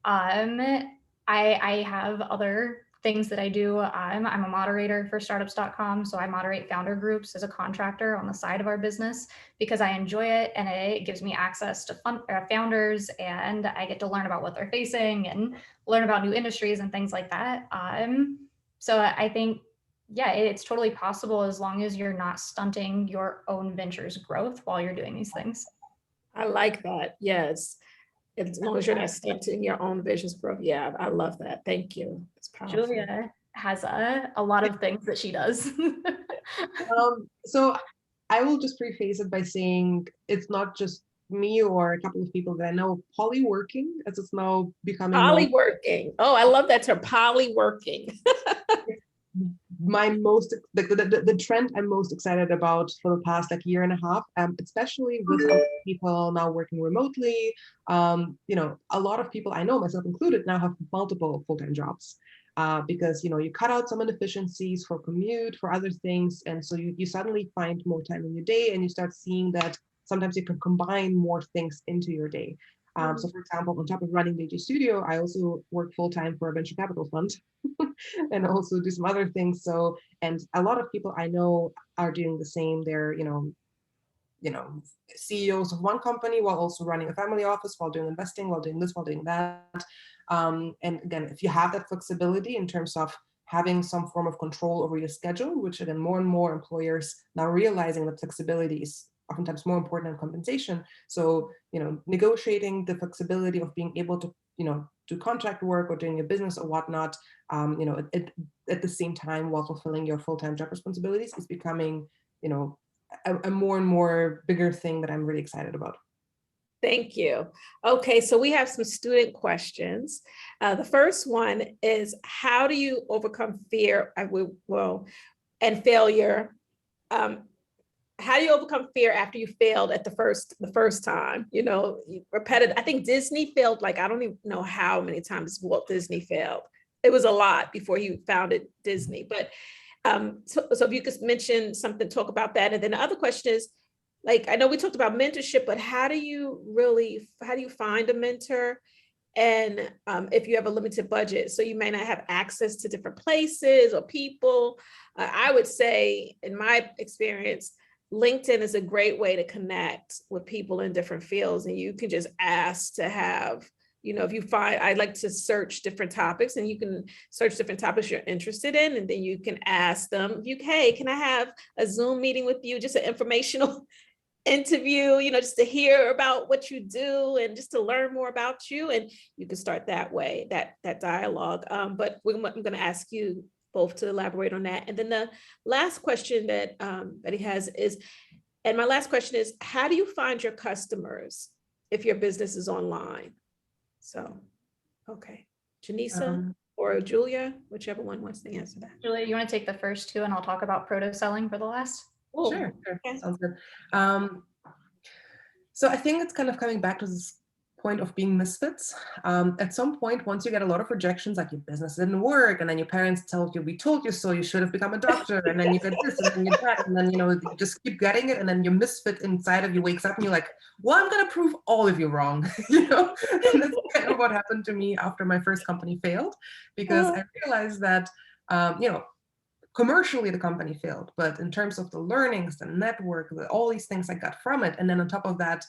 I have other things that I do. I'm a moderator for startups.com. So I moderate founder groups as a contractor on the side of our business because I enjoy it and it gives me access to founders, and I get to learn about what they're facing and learn about new industries and things like that. So I think, yeah, it's totally possible as long as you're not stunting your own venture's growth while you're doing these things. I like that. Yes. As long as you're not stunting your own vision's growth. Yeah, I love that. Thank you. It's powerful. Julia has a lot of things that she does. So I will just preface it by saying it's not just me or a couple of people that I know. Polyworking, as it's now becoming. Polyworking. Oh, I love that term, polyworking. My most the trend I'm most excited about for the past year and a half, especially with people now working remotely. A lot of people I know, myself included, now have multiple full-time jobs because you cut out some inefficiencies for commute, for other things, and so you suddenly find more time in your day, and you start seeing that sometimes you can combine more things into your day. So for example, on top of running the studio, I also work full-time for a venture capital fund and also do some other things. So, and a lot of people I know are doing the same. They're, CEOs of one company while also running a family office, while doing investing, while doing this, while doing that. And again, if you have that flexibility in terms of having some form of control over your schedule, which again, more and more employers now realizing that flexibility is oftentimes more important than compensation. So, negotiating the flexibility of being able to, do contract work or doing your business or whatnot, at the same time while fulfilling your full-time job responsibilities is becoming, a more and more bigger thing that I'm really excited about. Thank you. Okay, so we have some student questions. The first one is, how do you overcome fear and failure? How do you overcome fear after you failed at the first time? Repetitive. I think Disney failed, like, I don't even know how many times Walt Disney failed. It was a lot before he founded Disney. But so if you could mention something, talk about that. And then the other question is, like, I know we talked about mentorship, but how do you find a mentor? And if you have a limited budget, so you may not have access to different places or people, I would say, in my experience, LinkedIn is a great way to connect with people in different fields. And you can just ask to have, if you find, I like to search different topics, and you can search different topics you're interested in, and then you can ask them, hey, can I have a Zoom meeting with you, just an informational interview, just to hear about what you do and just to learn more about you. And you can start that way, that dialogue. But I'm going to ask you both to elaborate on that. And then the last question that he has is, and my last question is, how do you find your customers if your business is online? So, okay, Janeesa or Julia, whichever one wants to answer that. Julia, you want to take the first two and I'll talk about proto-selling for the last? Oh, Sure. okay. Sounds good. So I think it's kind of coming back to this point of being misfits. At some point, once you get a lot of rejections, like your business didn't work, and then your parents tell you, we told you so, you should have become a doctor, and then you get this, and then you get that, and then, you just keep getting it, and then your misfit inside of you wakes up and you're like, well, I'm gonna prove all of you wrong, And that's kind of what happened to me after my first company failed, because I realized that, commercially the company failed, but in terms of the learnings, the network, all these things I got from it, and then on top of that,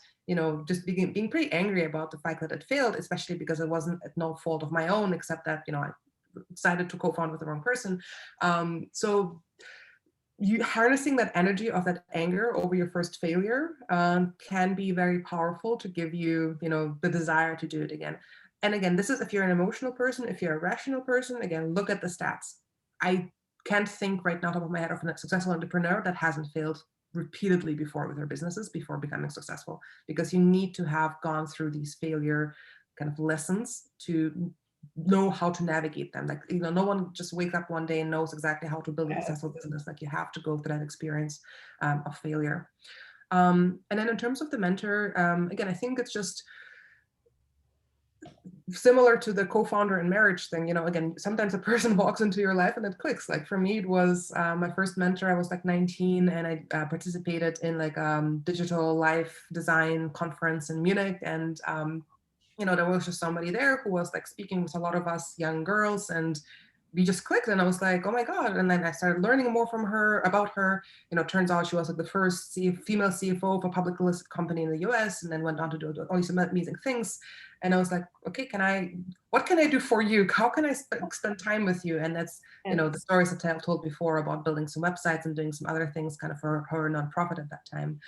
just being pretty angry about the fact that it failed, especially because it wasn't at no fault of my own, except that I decided to co-found with the wrong person. So you harnessing that energy of that anger over your first failure can be very powerful to give you, the desire to do it again. And again, this is if you're an emotional person. If you're a rational person, again, look at the stats. I can't think right now top of my head of a successful entrepreneur that hasn't failed repeatedly before with their businesses before becoming successful, because you need to have gone through these failure kind of lessons to know how to navigate them. Like, no one just wakes up one day and knows exactly how to build a successful business. Like, you have to go through that experience of failure. And then in terms of the mentor, again, I think it's just similar to the co-founder and marriage thing, again, sometimes a person walks into your life and it clicks. Like for me, it was my first mentor. I was like 19 and I participated in like digital life design conference in Munich. And, there was just somebody there who was like speaking with a lot of us young girls, and we just clicked, and I was like, oh my God. And then I started learning more from her, about her. Turns out she was like the first female CFO of a publicly listed company in the US, and then went on to do all these amazing things. And I was like, okay, what can I do for you? How can I spend time with you? And that's, the stories that I told before about building some websites and doing some other things kind of for her nonprofit at that time.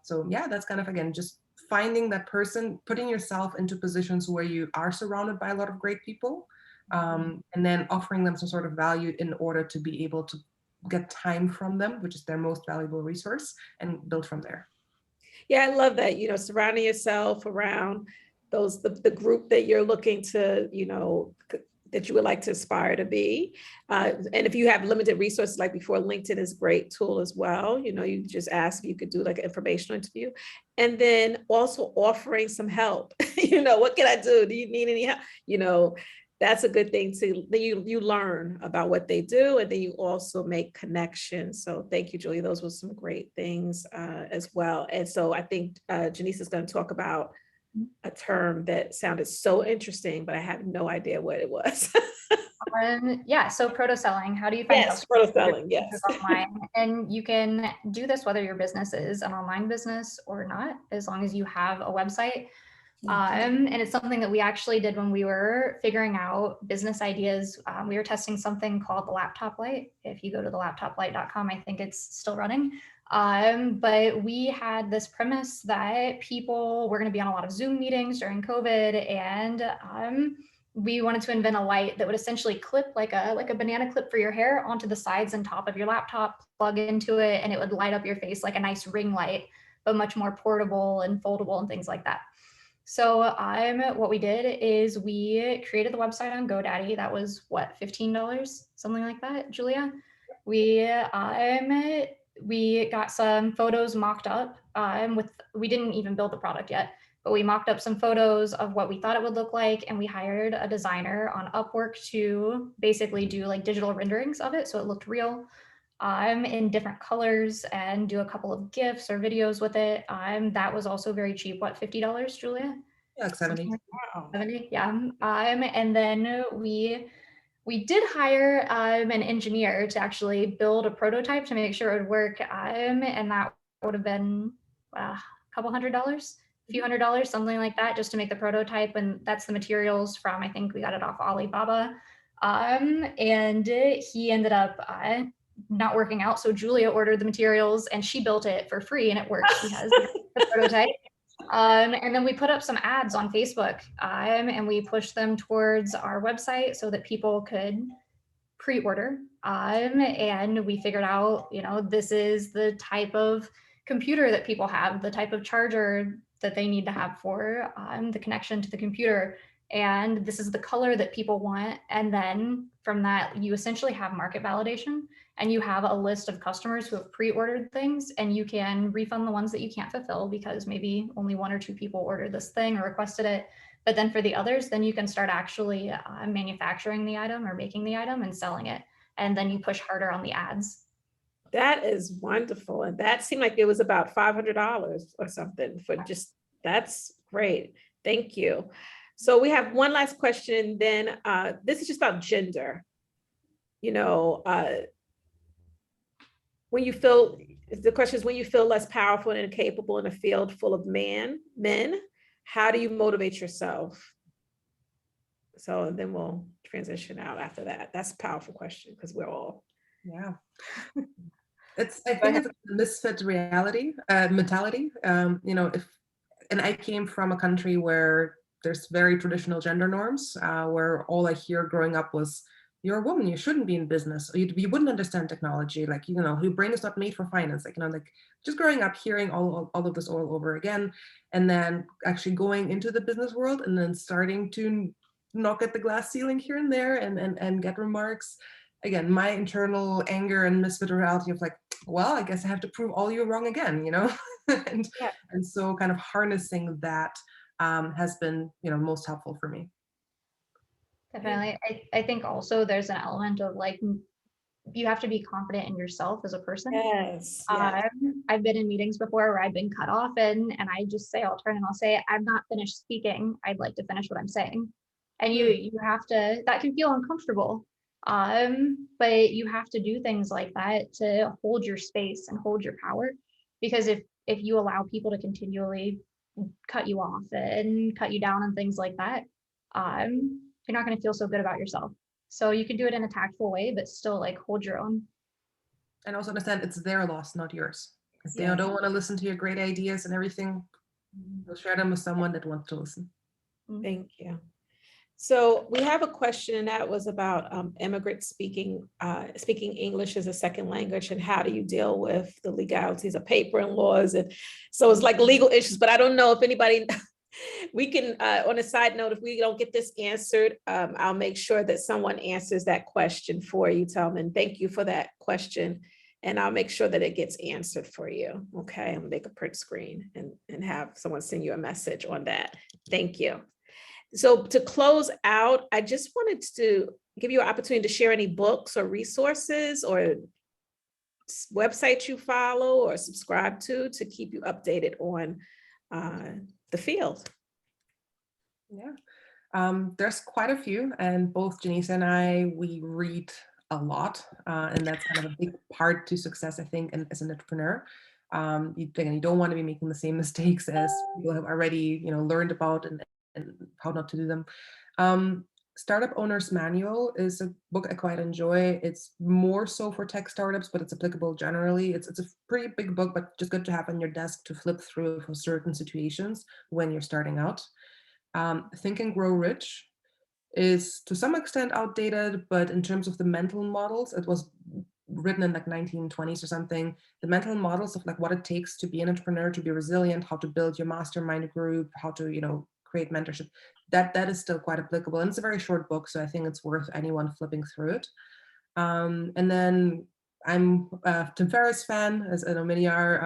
So yeah, that's kind of, again, just finding that person, putting yourself into positions where you are surrounded by a lot of great people. And then offering them some sort of value in order to be able to get time from them, which is their most valuable resource, and build from there. Yeah, I love that, surrounding yourself around the group that you're looking to, that you would like to aspire to be. And if you have limited resources, like before, LinkedIn is a great tool as well. You just ask if you could do like an informational interview, and then also offering some help. What can I do? Do you need any help? That's a good thing to, then you learn about what they do, and then you also make connections. So thank you, Julia. Those were some great things as well. And so I think Janeesa is going to talk about a term that sounded so interesting, but I have no idea what it was. Yeah, so protoselling, how do you find Yes, customers for your protoselling, yes. business online? And you can do this whether your business is an online business or not, as long as you have a website. And it's something that we actually did when we were figuring out business ideas. We were testing something called the Laptop Light. If you go to the laptoplight.com, I think it's still running. But we had this premise that people were going to be on a lot of Zoom meetings during COVID, and we wanted to invent a light that would essentially clip like a banana clip for your hair onto the sides and top of your laptop, plug into it, and it would light up your face like a nice ring light, but much more portable and foldable and things like that. So what we did is we created the website on GoDaddy. That was what, $15, something like that, Julia? We got some photos mocked up we didn't even build the product yet, but we mocked up some photos of what we thought it would look like, and we hired a designer on Upwork to basically do like digital renderings of it, so it looked real. In different colors, and do a couple of GIFs or videos with it. That was also very cheap. What, $50, Julia? Yeah, like 70. Wow. 70, yeah. And then we did hire an engineer to actually build a prototype to make sure it would work. And that would have been a couple $100, a few $100, something like that, just to make the prototype. And that's the materials from, I think we got it off Alibaba. And he ended up not working out. So Julia ordered the materials and she built it for free, and it worked. She has the prototype. And then we put up some ads on Facebook, and we pushed them towards our website so that people could pre-order. And we figured out, this is the type of computer that people have, the type of charger that they need to have for the connection to the computer. And this is the color that people want. And then from that, you essentially have market validation, and you have a list of customers who have pre-ordered things, and you can refund the ones that you can't fulfill because maybe only 1 or 2 people ordered this thing or requested it. But then for the others, then you can start actually manufacturing the item or making the item and selling it. And then you push harder on the ads. That is wonderful. And that seemed like it was about $500 or something for just, that's great. Thank you. So we have one last question, then this is just about gender. When you feel, the question is, when you feel less powerful and capable in a field full of men, how do you motivate yourself? So then we'll transition out after that. That's a powerful question because we're all. Yeah. I think it's a misfit mentality. And I came from a country where there's very traditional gender norms, where all I hear growing up was, you're a woman, you shouldn't be in business, or you wouldn't understand technology, like, your brain is not made for finance, just growing up hearing all of this all over again, and then actually going into the business world and then starting to knock at the glass ceiling here and there and get remarks. Again, my internal anger and misfit reality of well, I guess I have to prove all you wrong again, and so kind of harnessing that has been, most helpful for me. Definitely. I think also there's an element of you have to be confident in yourself as a person. Yes. I've been in meetings before where I've been cut off and I just say, I'll turn and I'll say, I'm not finished speaking. I'd like to finish what I'm saying. And you have to, that can feel uncomfortable. But you have to do things like that to hold your space and hold your power. Because if you allow people to continually cut you off and cut you down and things like that, you're not going to feel so good about yourself. So you can do it in a tactful way, but still hold your own. And also understand it's their loss, not yours. If they don't want to listen to your great ideas and everything, you'll share them with someone that wants to listen. Thank you. So we have a question that was about immigrants speaking English as a second language, and how do you deal with the legalities of paper and laws? And so it's legal issues, but I don't know if anybody, we can, on a side note, if we don't get this answered, I'll make sure that someone answers that question for you, Telman. Thank you for that question. And I'll make sure that it gets answered for you. Okay, I'll make a print screen and have someone send you a message on that. Thank you. So to close out, I just wanted to give you an opportunity to share any books or resources or websites you follow or subscribe to keep you updated on the field. Yeah, there's quite a few, and both Janeesa and I, we read a lot, and that's kind of a big part to success, I think, and as an entrepreneur. Again, you don't want to be making the same mistakes as people have already, learned about and how not to do them. Startup Owner's Manual is a book I quite enjoy. It's more so for tech startups, but it's applicable generally. It's a pretty big book, but just good to have on your desk to flip through for certain situations when you're starting out. Think and Grow Rich is to some extent outdated, but in terms of the mental models, it was written in like 1920s or something. The mental models of like what it takes to be an entrepreneur, to be resilient, how to build your mastermind group, how to, create mentorship, that is still quite applicable. And it's a very short book, so I think it's worth anyone flipping through it. And then I'm a Tim Ferriss fan, as I know many are.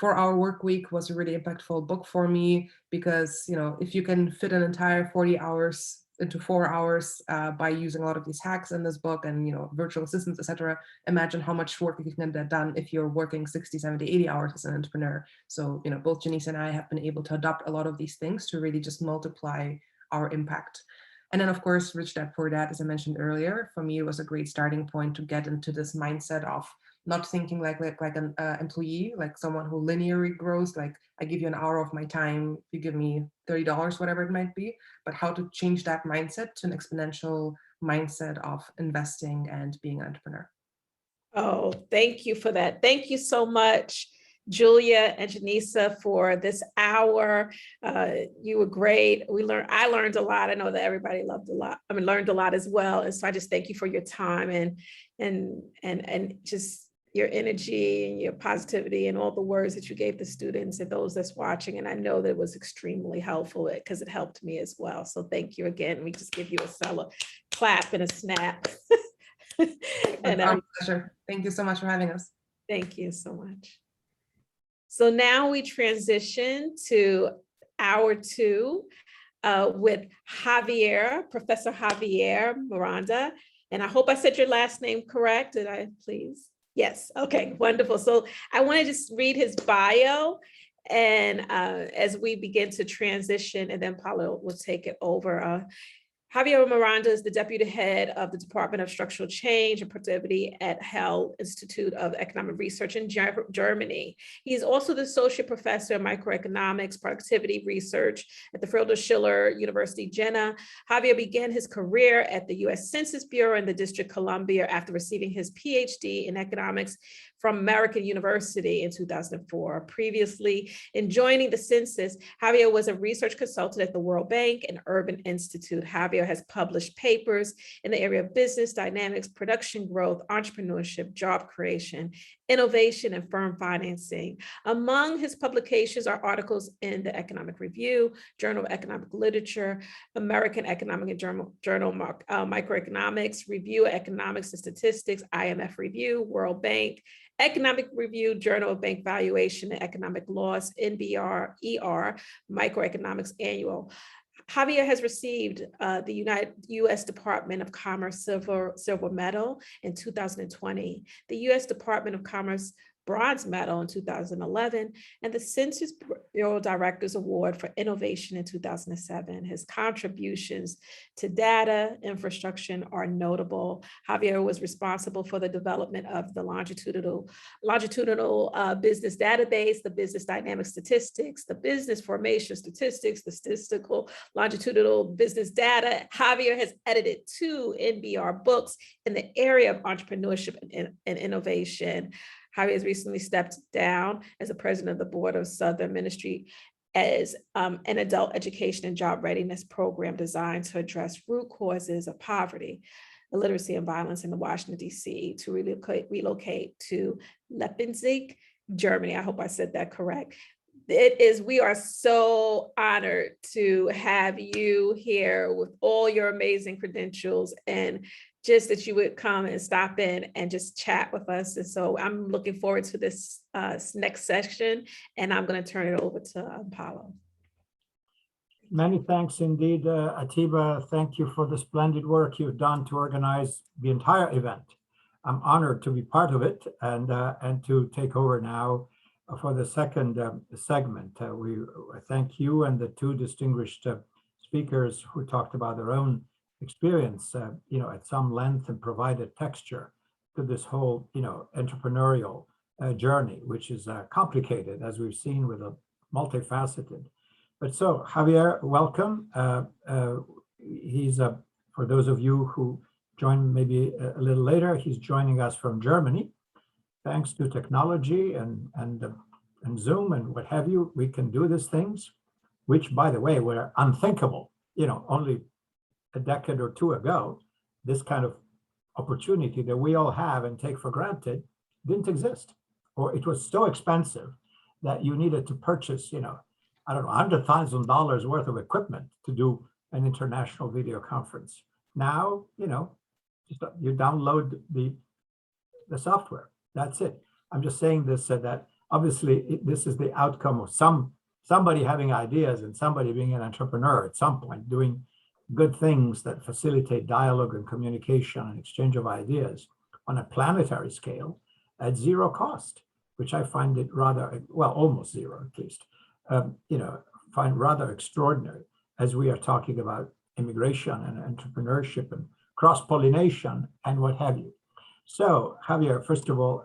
4-Hour Workweek was a really impactful book for me because, if you can fit an entire 40 hours into 4 hours by using a lot of these hacks in this book and, virtual assistants, etc., imagine how much work you can get done if you're working 60, 70, 80 hours as an entrepreneur. So, both Janeesa and I have been able to adopt a lot of these things to really just multiply our impact. And then, of course, Rich Dad Poor Dad, as I mentioned earlier, for me, it was a great starting point to get into this mindset of not thinking like an employee, like someone who linearly grows, like I give you an hour of my time, you give me $30, whatever it might be, but how to change that mindset to an exponential mindset of investing and being an entrepreneur. Oh, thank you for that. Thank you so much, Julia and Janeesa, for this hour. You were great. I learned a lot. I know that everybody learned a lot as well. And so I just thank you for your time and just your energy and your positivity and all the words that you gave the students and those that's watching. And I know that it was extremely helpful because it helped me as well. So thank you again. We just give you a clap and a snap. And our pleasure. Thank you so much for having us. Thank you so much. So now we transition to hour 2 with Javier, Professor Javier Miranda. And I hope I said your last name correct. Did I, please? Yes. Okay, wonderful. So I want to just read his bio and as we begin to transition, and then Paolo will take it over. Javier Miranda is the deputy head of the Department of Structural Change and Productivity at Halle Institute of Economic Research in Germany. He is also the associate professor of microeconomics, productivity research at the Friedrich Schiller University, Jena. Javier began his career at the U.S. Census Bureau in the District of Columbia after receiving his PhD in economics from American University in 2004. Previously, in joining the census, Javier was a research consultant at the World Bank and Urban Institute. Javier has published papers in the area of business dynamics, production growth, entrepreneurship, job creation, innovation, and firm financing. Among his publications are articles in the Economic Review, Journal of Economic Literature, American Economic and Journal Microeconomics, Review of Economics and Statistics, IMF Review, World Bank, Economic Review, Journal of Bank Valuation and Economic Laws, NBR, ER, Microeconomics Annual. Javier has received the U.S. Department of Commerce Silver Medal in 2020, the U.S. Department of Commerce Bronze Medal in 2011, and the Census Bureau Directors Award for Innovation in 2007. His contributions to data infrastructure are notable. Javier was responsible for the development of the longitudinal business database, the business dynamic statistics, the business formation statistics, the statistical longitudinal business data. Javier has edited 2 NBR books in the area of entrepreneurship and innovation. Javier has recently stepped down as the president of the board of Southern Ministry as an adult education and job readiness program designed to address root causes of poverty, illiteracy, and violence in the Washington, D.C. to relocate to Lemberskiy, Germany. I hope I said that correct. We are so honored to have you here with all your amazing credentials and just that you would come and stop in and just chat with us. And so I'm looking forward to this next session, and I'm going to turn it over to Paolo. Many thanks indeed, Ateba. Thank you for the splendid work you've done to organize the entire event. I'm honored to be part of it and to take over now for the second segment. We thank you and the 2 distinguished speakers who talked about their own experience, at some length and provided texture to this whole, entrepreneurial journey, which is complicated, as we've seen, with a multifaceted. But so, Javier, welcome. He's for those of you who joined maybe a little later, he's joining us from Germany. Thanks to technology and Zoom and what have you, we can do these things, which, by the way, were unthinkable. Only a decade or two ago, this kind of opportunity that we all have and take for granted didn't exist, or it was so expensive that you needed to purchase, I don't know, $100,000 worth of equipment to do an international video conference. Now, just you download the software. That's it. I'm just saying this so that obviously this is the outcome of somebody having ideas and somebody being an entrepreneur at some point, doing good things that facilitate dialogue and communication and exchange of ideas on a planetary scale at zero cost, which I find it rather, well, almost zero at least, find rather extraordinary as we are talking about immigration and entrepreneurship and cross-pollination and what have you. So, Javier, first of all,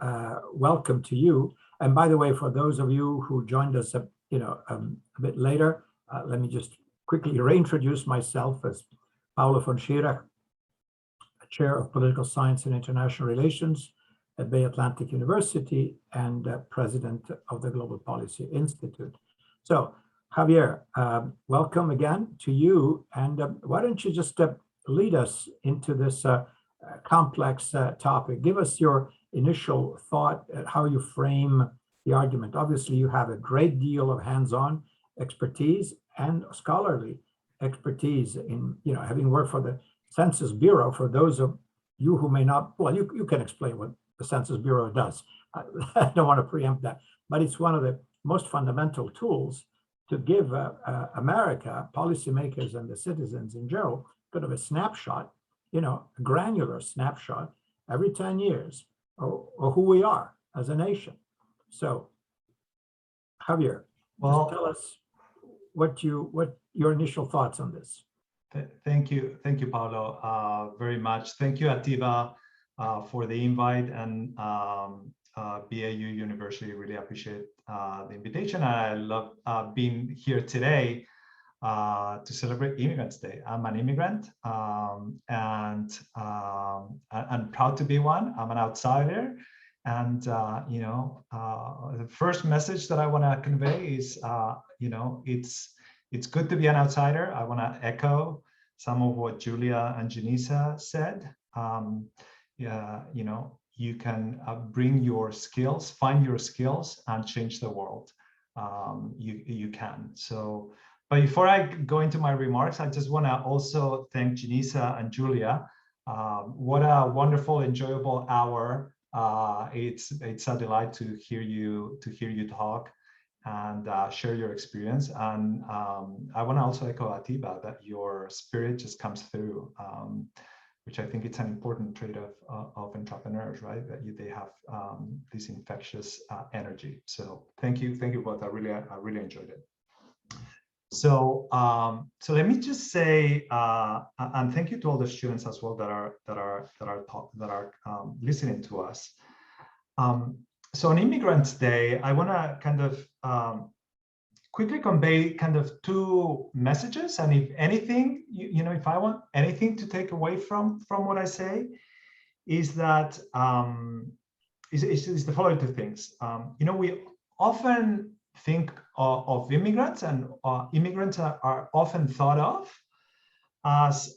welcome to you. And by the way, for those of you who joined us, a bit later, let me just quickly reintroduce myself as Paolo von Schirach, Chair of Political Science and International Relations at Bay Atlantic University and President of the Global Policy Institute. So, Javier, welcome again to you. And why don't you just lead us into this complex topic. Give us your initial thought at how you frame the argument. Obviously, you have a great deal of hands-on expertise and scholarly expertise in, having worked for the Census Bureau. For those of you who may not, well, you can explain what the Census Bureau does. I don't want to preempt that, but it's one of the most fundamental tools to give America, policymakers and the citizens in general, kind of a snapshot, a granular snapshot every 10 years or who we are as a nation. So, Javier, just tell us what your initial thoughts on this. Thank you, Paolo, very much. Thank you, Ateba, for the invite, and BAU University. Really appreciate the invitation. I love being here today to celebrate Immigrants Day. I'm an immigrant, and I'm proud to be one. I'm an outsider, and the first message that I want to convey is, it's good to be an outsider. I want to echo some of what Julia and Janeesa said. You can bring your skills, find your skills, and change the world. You can. So, but before I go into my remarks, I just want to also thank Janeesa and Julia. What a wonderful, enjoyable hour. It's a delight to hear you talk and share your experience. And I want to also echo Ateba that your spirit just comes through, which I think it's an important trait of entrepreneurs, right? That they have this infectious energy. So thank you both. I really enjoyed it. So let me just say, and thank you to all the students as well that are listening to us. So on Immigrants Day, I want to kind of quickly convey kind of two messages, and if anything, if I want anything to take away from what I say, is that is the following two things. We often think of immigrants, and immigrants are often thought of as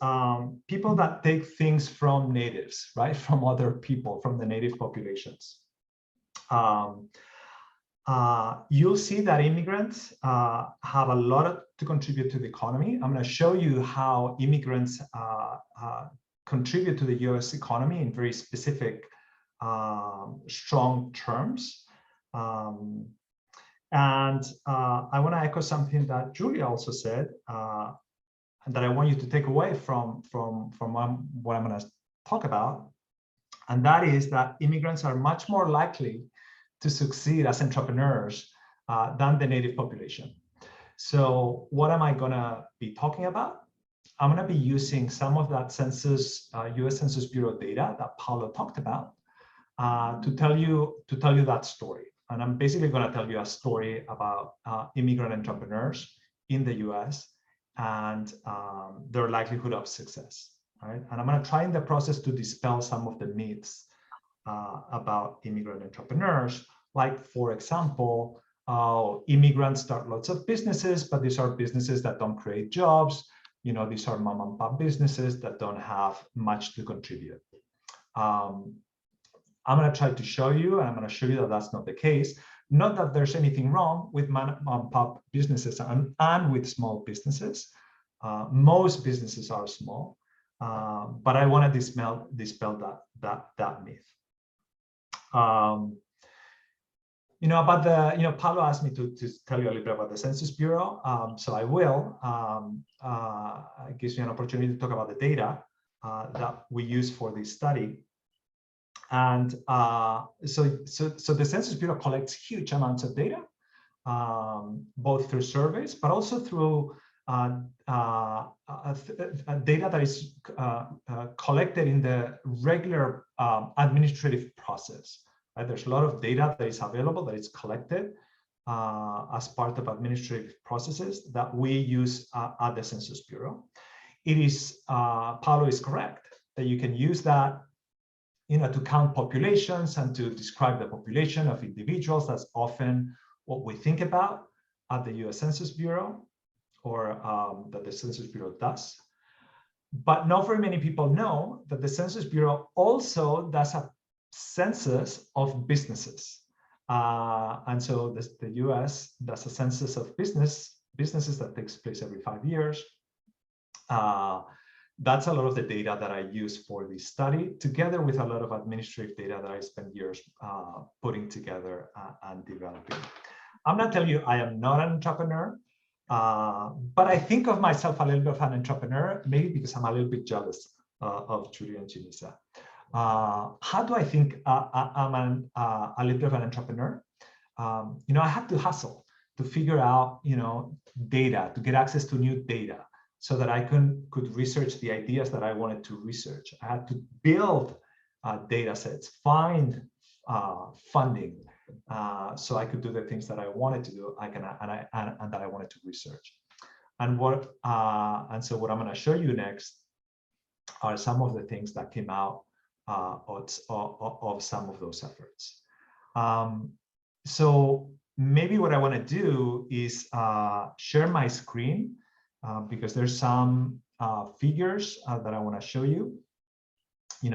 people that take things from natives, right? From other people, from the native populations. You'll see that immigrants have a lot to contribute to the economy. I'm going to show you how immigrants contribute to the US economy in very specific, strong terms. And I want to echo something that Julia also said, and that I want you to take away from what I'm going to talk about. And that is that immigrants are much more likely to succeed as entrepreneurs than the native population. So what am I gonna be talking about? I'm gonna be using some of that census, US Census Bureau data that Paolo talked about to tell you that story. And I'm basically gonna tell you a story about immigrant entrepreneurs in the US and their likelihood of success, right? And I'm gonna try in the process to dispel some of the myths about immigrant entrepreneurs, like, for example, immigrants start lots of businesses, but these are businesses that don't create jobs. You know, these are mom and pop businesses that don't have much to contribute. I'm going to try to show you, and I'm going to show you that that's not the case. Not that there's anything wrong with mom and pop businesses and with small businesses. Most businesses are small, but I want to dispel that myth. You know, about the, Paolo asked me to tell you a little bit about the Census Bureau, so I will. It gives me an opportunity to talk about the data that we use for this study. And so the Census Bureau collects huge amounts of data, both through surveys, but also through data that is collected in the regular administrative process. Right? There's a lot of data that is available, that is collected as part of administrative processes that we use at the Census Bureau. It is, Paolo is correct, that you can use that to count populations and to describe the population of individuals. That's often what we think about at the US Census Bureau, or that the Census Bureau does. But not very many people know that the Census Bureau also does a census of businesses. And so the US does a census of businesses that takes place every 5 years. That's a lot of the data that I use for this study, together with a lot of administrative data that I spent years putting together and developing. I'm not telling you I am not an entrepreneur, but I think of myself a little bit of an entrepreneur, maybe because I'm a little bit jealous of Julia and Janeesa. How do I think I'm a little bit of an entrepreneur? I had to hustle to figure out, data, to get access to new data, so that I could research the ideas that I wanted to research. I had to build data sets, find funding, so I could do the things that I wanted to do, and that I wanted to research. And so what I'm going to show you next are some of the things that came out of some of those efforts. So maybe what I want to do is share my screen, because there's some figures that I want to show you,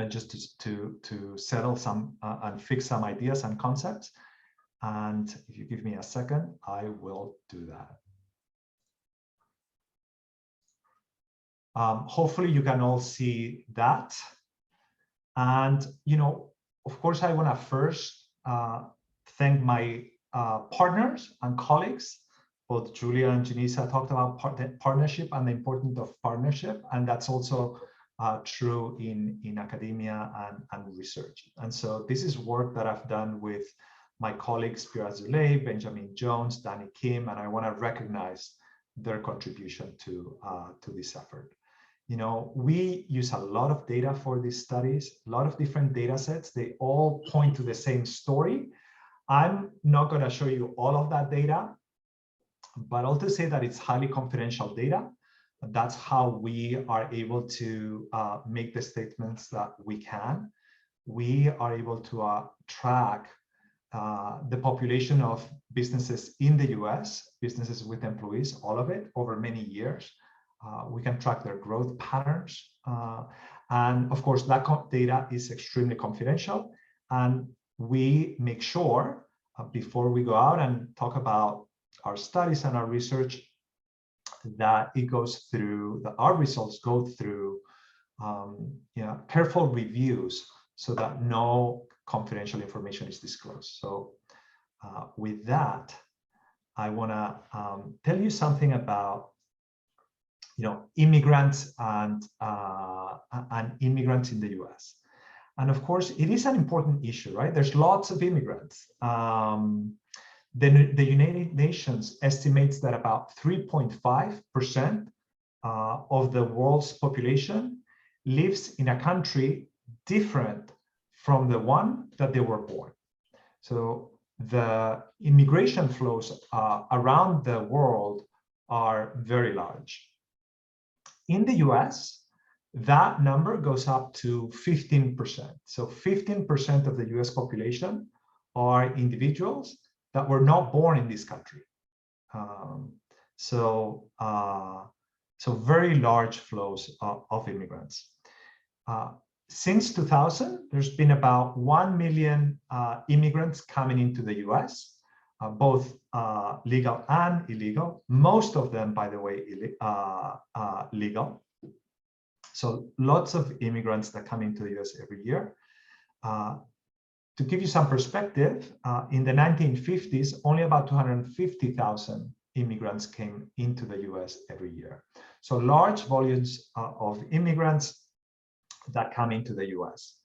just to settle some and fix some ideas and concepts. And if you give me a second, I will do that. Hopefully you can all see that. And, of course, I want to first thank my partners and colleagues. Both Julia and Janeesa talked about partnership and the importance of partnership, and that's also true in academia and research. And so this is work that I've done with my colleagues Pierre Azoulay, Benjamin Jones, Danny Kim, and I want to recognize their contribution to this effort. We use a lot of data for these studies, a lot of different data sets. They all point to the same story. I'm not going to show you all of that data, but I'll just say that it's highly confidential data. That's how we are able to make the statements that we can. We are able to track the population of businesses in the US, businesses with employees, all of it, over many years. We can track their growth patterns. And of course, that data is extremely confidential. And we make sure before we go out and talk about our studies and our research, that it goes through, that our results go through careful reviews, so that no confidential information is disclosed. So with that, I want to tell you something about immigrants and immigrants in the US. And of course, it is an important issue, right? There's lots of immigrants. The United Nations estimates that about 3.5% of the world's population lives in a country different from the one that they were born. So the immigration flows around the world are very large. In the US, that number goes up to 15%. So 15% of the US population are individuals that were not born in this country. So very large flows of immigrants. Since 2000, there's been about 1 million immigrants coming into the US, both legal and illegal. Most of them, by the way, legal. So lots of immigrants that come into the US every year. To give you some perspective, in the 1950s, only about 250,000 immigrants came into the US every year. So large volumes of immigrants that come into the US.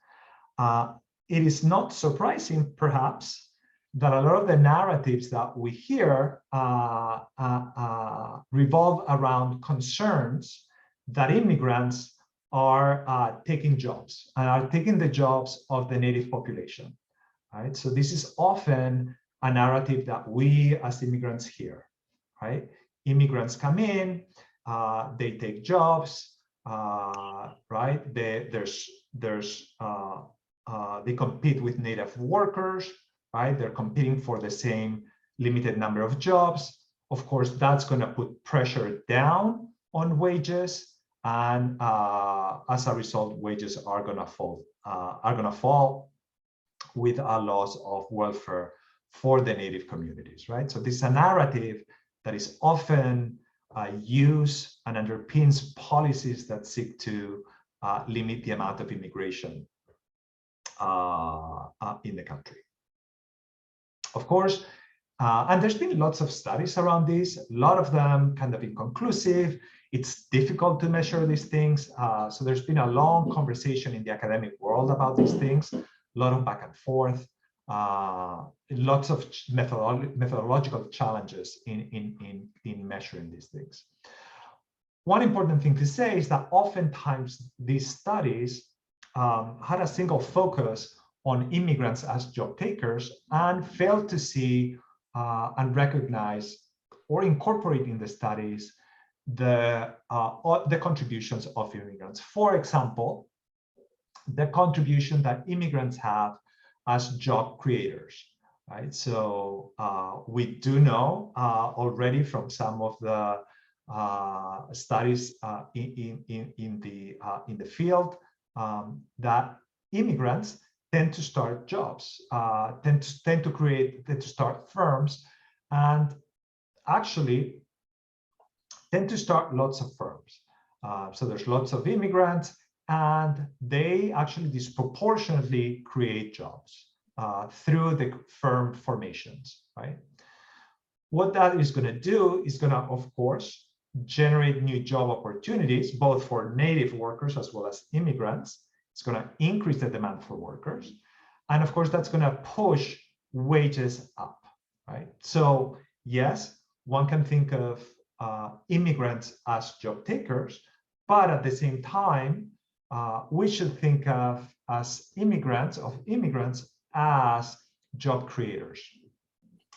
It is not surprising, perhaps, that a lot of the narratives that we hear revolve around concerns that immigrants are taking jobs and are taking the jobs of the native population, right? So this is often a narrative that we as immigrants hear, right? Immigrants come in, they take jobs, right? They compete with native workers, right? They're competing for the same limited number of jobs. Of course, that's going to put pressure down on wages, and as a result, wages are going to fall with a loss of welfare for the native communities, right? So this is a narrative that is often used and underpins policies that seek to limit the amount of immigration in the country. Of course, and there's been lots of studies around this, a lot of them kind of inconclusive. It's difficult to measure these things. So there's been a long conversation in the academic world about these things, a lot of back and forth, lots of methodological challenges in measuring these things. One important thing to say is that oftentimes these studies had a single focus on immigrants as job takers and failed to see and recognize or incorporate in the studies the contributions of immigrants. For example, the contribution that immigrants have as job creators, right? So we do know already from some of the studies in the field that immigrants tend to start jobs, tend to start firms, and actually tend to start lots of firms. So there's lots of immigrants, and they actually disproportionately create jobs through the firm formations, right? What that is going to do is going to, of course, generate new job opportunities, both for native workers as well as immigrants. It's going to increase the demand for workers. And of course, that's going to push wages up, right? So yes, one can think of immigrants as job takers, but at the same time, we should think of immigrants as job creators,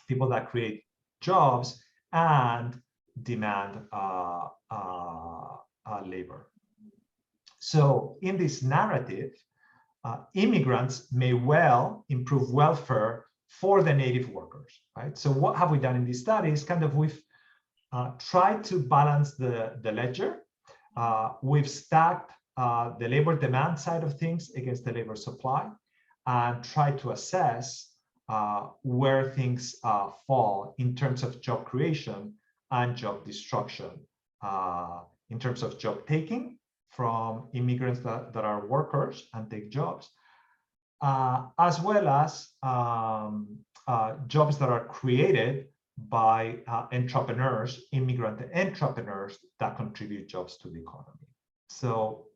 people that create jobs and demand labor. So in this narrative, immigrants may well improve welfare for the native workers, right? So what have we done in these studies? Kind of we've tried to balance the ledger. We've stacked the labor demand side of things against the labor supply and tried to assess where things fall in terms of job creation and job destruction, in terms of job taking from immigrants that are workers and take jobs, as well as jobs that are created by entrepreneurs, immigrant entrepreneurs that contribute jobs to the economy. So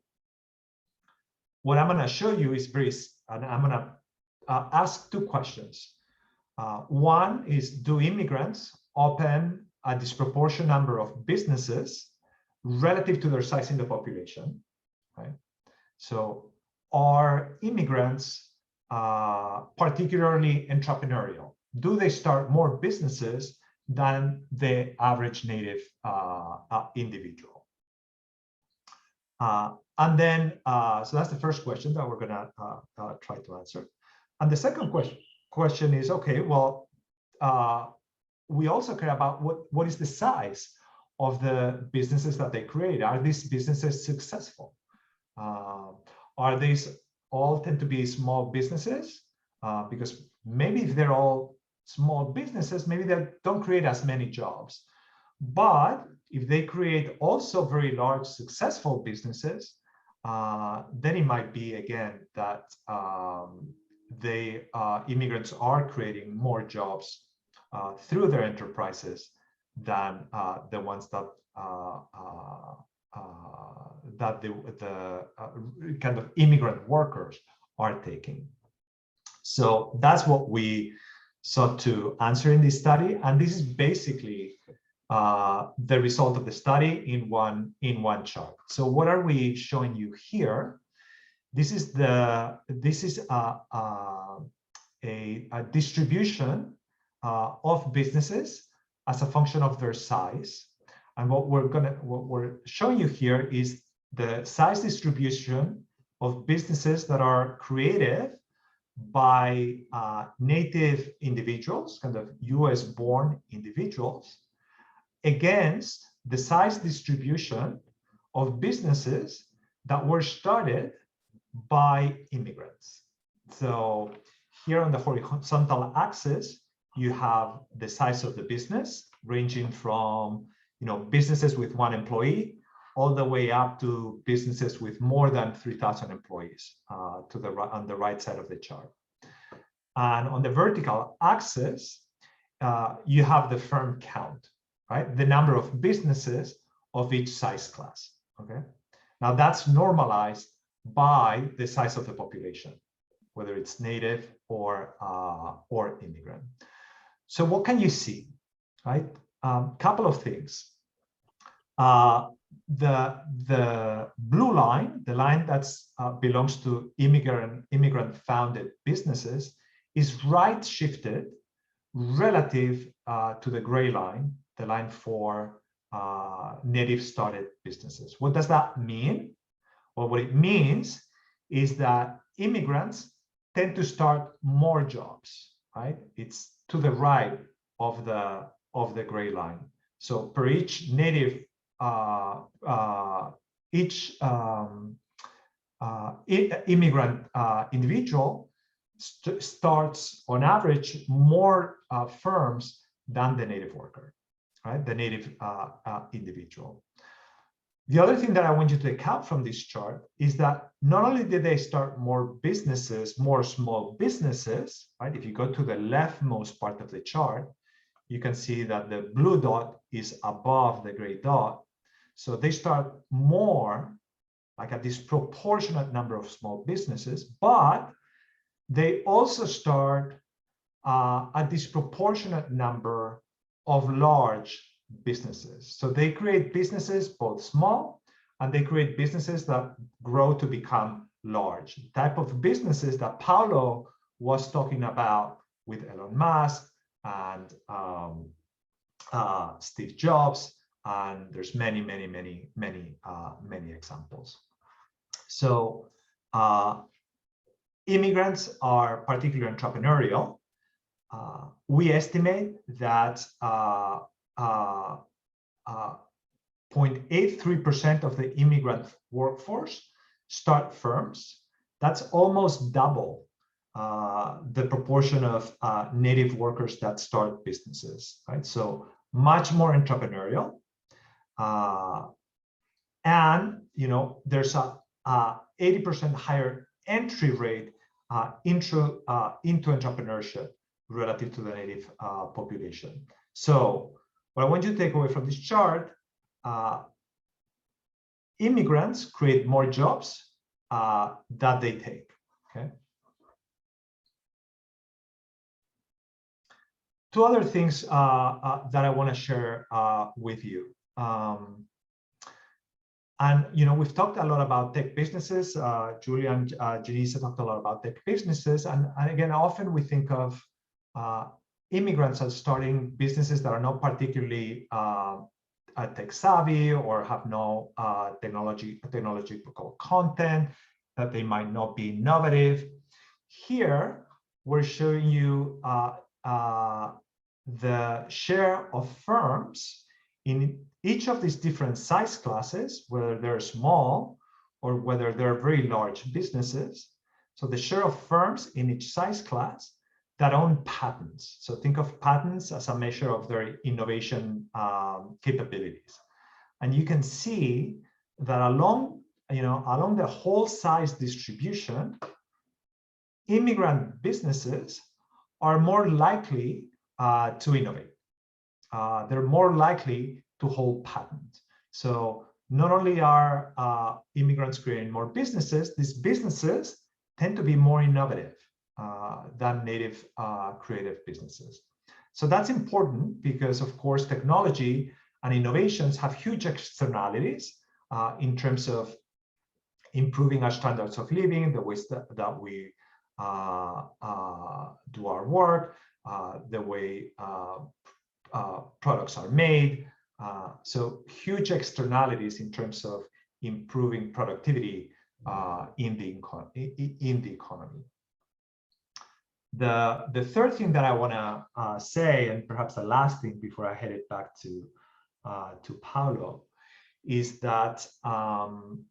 what I'm going to show you is and I'm going to ask two questions. One is, do immigrants open a disproportionate number of businesses relative to their size in the population, right? So are immigrants particularly entrepreneurial? Do they start more businesses than the average native individual? And then, so that's the first question that we're gonna try to answer. And the second question is, okay, well, we also care about what is the size of the businesses that they create. Are these businesses successful? Are these all tend to be small businesses? Because maybe if they're all small businesses, maybe they don't create as many jobs. But if they create also very large successful businesses, then it might be again that immigrants are creating more jobs through their enterprises than the ones that the kind of immigrant workers are taking. So that's what we sought to answer in this study, and this is basically the result of the study in one chart. So what are we showing you here? This is a distribution of businesses as a function of their size. And what we're showing you here is the size distribution of businesses that are created by native individuals, kind of US-born individuals, against the size distribution of businesses that were started by immigrants. So here on the horizontal axis, you have the size of the business, ranging from businesses with one employee all the way up to businesses with more than 3,000 employees on the right side of the chart. And on the vertical axis, you have the firm count, right? The number of businesses of each size class, okay? Now that's normalized by the size of the population, whether it's native or immigrant. So what can you see, right? Couple of things. The blue line, the line that belongs to immigrant founded businesses, is right shifted relative to the gray line, the line for native started businesses. What does that mean? Well, what it means is that immigrants tend to start more jobs, right? It's to the right of the gray line. So per each native, immigrant individual starts on average more firms than the native worker, right? The native individual. The other thing that I want you to account from this chart is that not only did they start more businesses, more small businesses, right? If you go to the leftmost part of the chart, you can see that the blue dot is above the gray dot. So they start more, like a disproportionate number of small businesses, but they also start a disproportionate number of large businesses. So they create businesses both small and they create businesses that grow to become large. The type of businesses that Paolo was talking about with Elon Musk and Steve Jobs, and there's many examples. So immigrants are particularly entrepreneurial. We estimate that 0.83% of the immigrant workforce start firms. That's almost double the proportion of native workers that start businesses, right? So much more entrepreneurial. And there's a 80% higher entry rate into entrepreneurship relative to the native population. So what I want you to take away from this chart, immigrants create more jobs that they take, okay? two other things that I want to share with you. And we've talked a lot about tech businesses. Julia and Janeesa talked a lot about tech businesses, and again, often we think of immigrants as starting businesses that are not particularly tech savvy or have no technological content, that they might not be innovative. Here, we're showing you the share of firms in each of these different size classes, whether they're small or whether they're very large businesses. So the share of firms in each size class that own patents. So think of patents as a measure of their innovation capabilities. And you can see that along the whole size distribution, immigrant businesses are more likely to innovate. They're more likely to hold patents. So not only are immigrants creating more businesses, these businesses tend to be more innovative than native creative businesses. So that's important because, of course, technology and innovations have huge externalities in terms of improving our standards of living, the ways that we do our work, the way products are made. So huge externalities in terms of improving productivity in the economy. The third thing that I want to say, and perhaps the last thing before I head it back to Paolo, is that I'm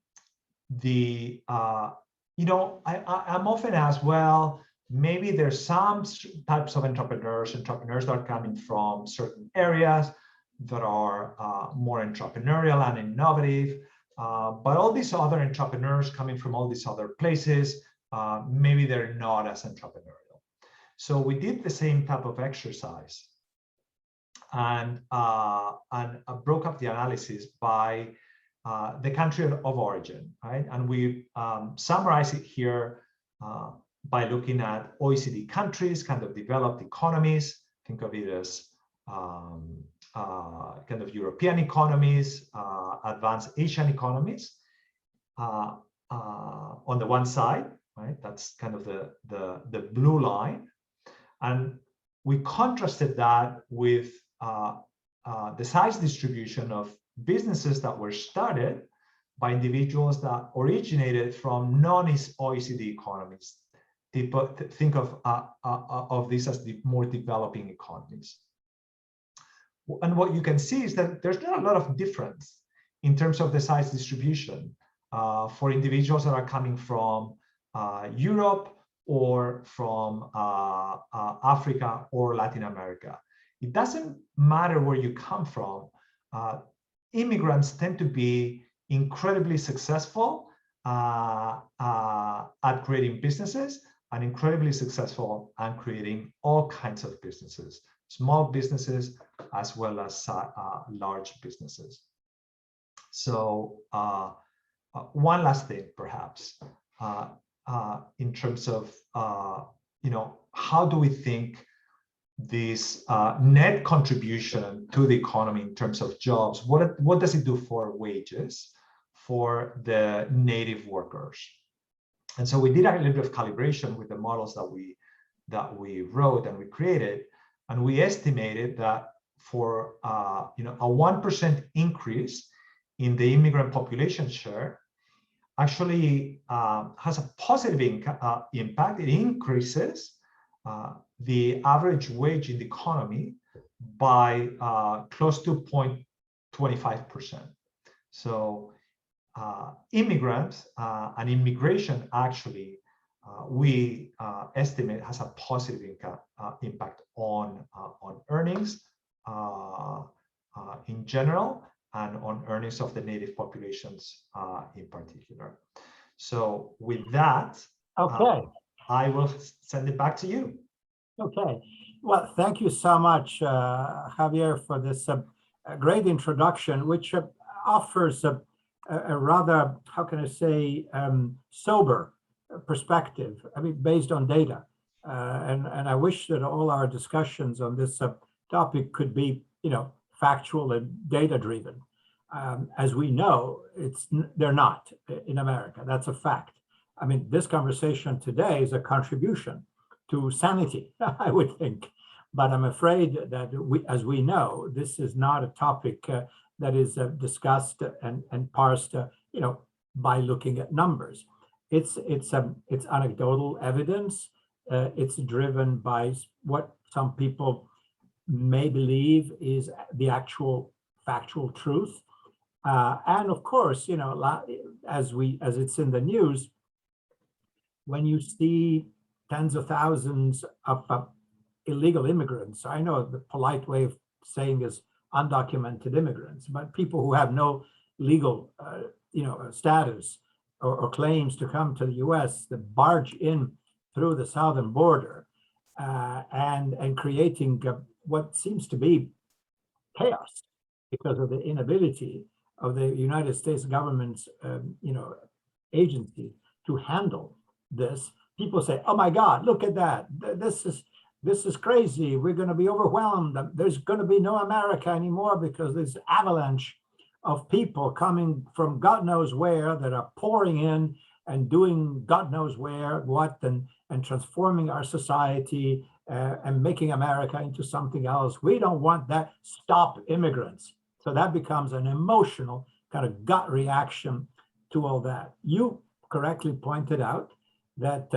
often asked, well, maybe there's some types of entrepreneurs that are coming from certain areas that are more entrepreneurial and innovative, but all these other entrepreneurs coming from all these other places, maybe they're not as entrepreneurial. So we did the same type of exercise and broke up the analysis by the country of origin, right? And we summarize it here by looking at OECD countries, kind of developed economies. Think of it as kind of European economies, advanced Asian economies on the one side, right? That's kind of the blue line. And we contrasted that with the size distribution of businesses that were started by individuals that originated from non-OECD economies. Think of this as the more developing economies. And what you can see is that there's not a lot of difference in terms of the size distribution for individuals that are coming from Europe or from Africa or Latin America. It doesn't matter where you come from. Immigrants tend to be incredibly successful at creating businesses and incredibly successful at creating all kinds of businesses, small businesses as well as large businesses. So one last thing, perhaps, in terms of how do we think this net contribution to the economy in terms of jobs, what does it do for wages for the native workers? And so we did a little bit of calibration with the models that we wrote and we created, and we estimated that for a 1% increase in the immigrant population share actually has a positive impact. It increases the average wage in the economy by close to 0.25%. So immigrants and immigration actually, we estimate has a positive impact on earnings in general and on earnings of the native populations in particular. So with that, okay, I will send it back to you. Okay. Well, thank you so much, Javier, for this great introduction, which offers a rather, how can I say, sober perspective, I mean, based on data. And I wish that all our discussions on this topic could be, factual and data-driven. As we know, they're not in America. That's a fact. I mean, this conversation today is a contribution to sanity, I would think. But I'm afraid that as we know, this is not a topic that is discussed and parsed, by looking at numbers. It's anecdotal evidence. It's driven by what some people may believe is the actual factual truth. And of course, as it's in the news, when you see tens of thousands of illegal immigrants, I know the polite way of saying is undocumented immigrants, but people who have no legal, status or claims to come to the U.S. that barge in through the southern border and creating what seems to be chaos because of the inability of the United States government's, agency to handle this. People say, "Oh my God, look at that! This is crazy. We're going to be overwhelmed. There's going to be no America anymore because there's avalanche of people coming from God knows where that are pouring in and doing God knows what and transforming our society and making America into something else. We don't want that. Stop immigrants." So that becomes an emotional kind of gut reaction to all that. You correctly pointed out that,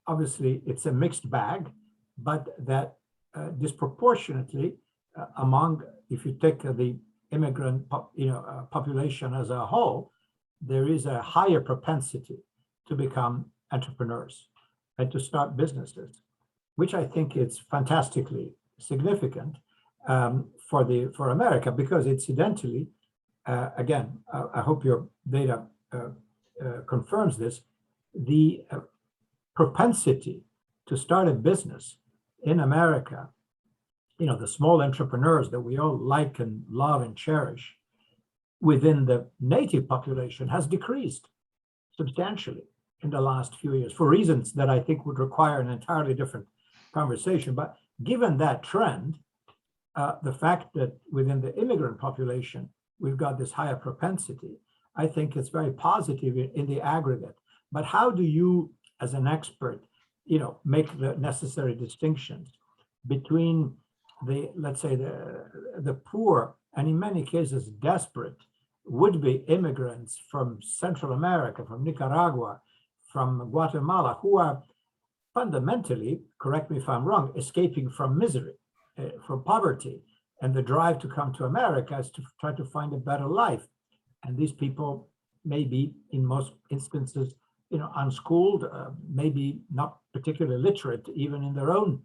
obviously it's a mixed bag, but that disproportionately among, if you take the immigrant population as a whole, there is a higher propensity to become entrepreneurs and to start businesses, which I think is fantastically significant for America, because incidentally, again, I hope your data confirms this, the propensity to start a business in America, the small entrepreneurs that we all like and love and cherish within the native population has decreased substantially in the last few years for reasons that I think would require an entirely different conversation. But given that trend, the fact that within the immigrant population, we've got this higher propensity, I think it's very positive in the aggregate. But how do you, as an expert, make the necessary distinctions between let's say the poor and in many cases desperate would-be immigrants from Central America, from Nicaragua, from Guatemala, who are fundamentally, correct me if I'm wrong, escaping from misery, from poverty, and the drive to come to America is to try to find a better life. And these people may be, in most instances, unschooled, maybe not particularly literate, even in their own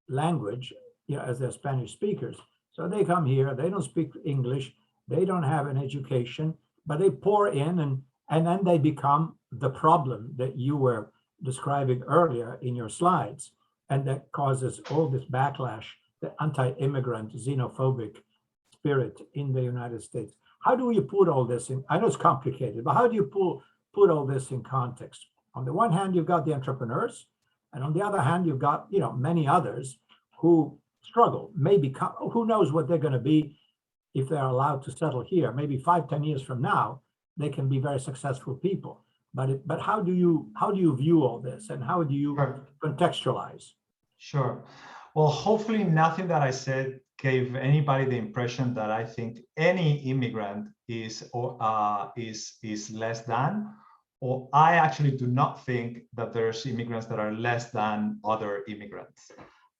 language, as they're Spanish speakers. So they come here, they don't speak English, they don't have an education, but they pour in and then they become the problem that you were describing earlier in your slides. And that causes all this backlash, the anti-immigrant, xenophobic spirit in the United States. How do you put all this in? I know it's complicated, but how do you put all this in context? On the one hand, you've got the entrepreneurs, and on the other hand, you've got many others who struggle. Maybe who knows what they're going to be if they're allowed to settle here. Maybe 5-10 years from now, they can be very successful people. But how do you view all this, and how do you contextualize? Sure. Well, hopefully nothing that I said gave anybody the impression that I think any immigrant is less than, or I actually do not think that there's immigrants that are less than other immigrants.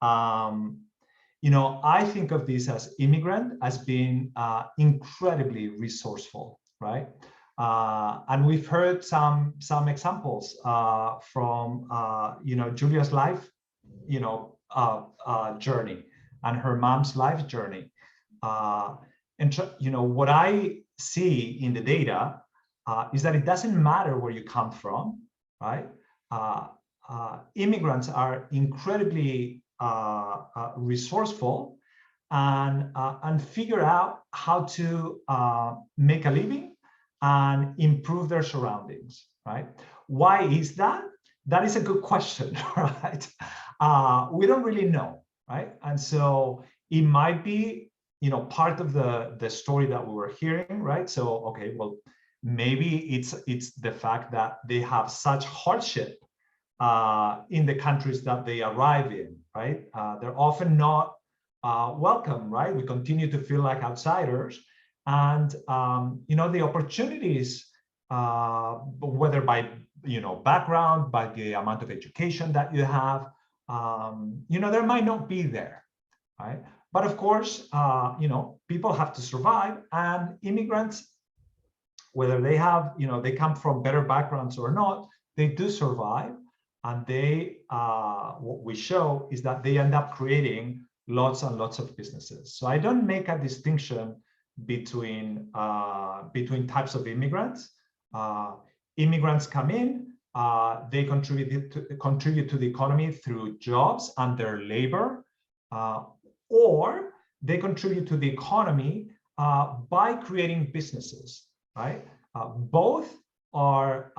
I think of this as immigrant as being incredibly resourceful, right? And we've heard some examples from Julia's life, journey and her mom's life journey. What I see in the data is that it doesn't matter where you come from, right? Immigrants are incredibly resourceful and figure out how to make a living and improve their surroundings, right? Why is that? that is a good question, right? We don't really know, right? And so it might be, part of the story that we were hearing, right? So, okay, well, maybe it's the fact that they have such hardship in the countries that they arrive in, right? They're often not welcome, right? We continue to feel like outsiders, and the opportunities, whether by background, by the amount of education that you have, there might not be there, right? But of course, people have to survive, and immigrants, whether they have, they come from better backgrounds or not, they do survive, and they, what we show is that they end up creating lots and lots of businesses. So I don't make a distinction between types of immigrants. Immigrants come in, they contribute to the economy through jobs and their labor, or they contribute to the economy by creating businesses, right? Both are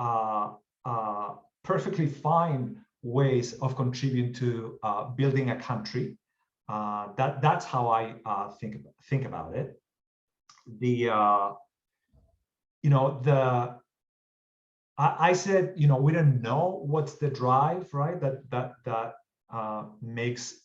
perfectly fine ways of contributing to building a country. That's how I think about it. I said, we don't know what's the drive, right? That makes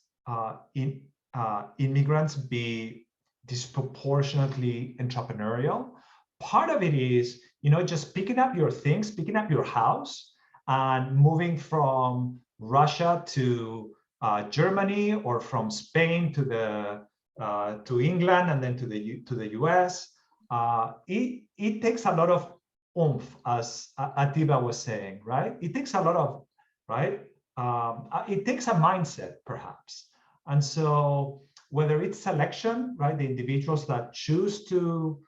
immigrants be disproportionately entrepreneurial. Part of it is, just picking up your things, picking up your house, and moving from Russia to Germany, or from Spain to England, and then to the US. It takes a lot of oomph, as Ateba was saying, right? It takes a lot of, right? It takes a mindset, perhaps. And so whether it's selection, right? The individuals that choose to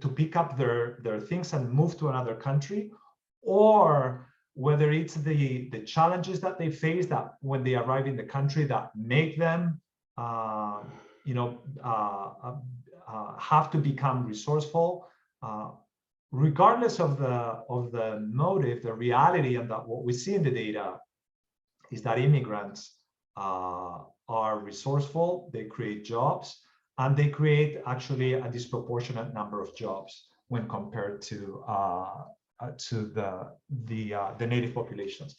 to pick up their things and move to another country, or whether it's the challenges that they face that when they arrive in the country that make them have to become resourceful. Regardless of the motive, the reality, and that what we see in the data is that immigrants are resourceful, they create jobs, and they create actually a disproportionate number of jobs when compared to the native populations.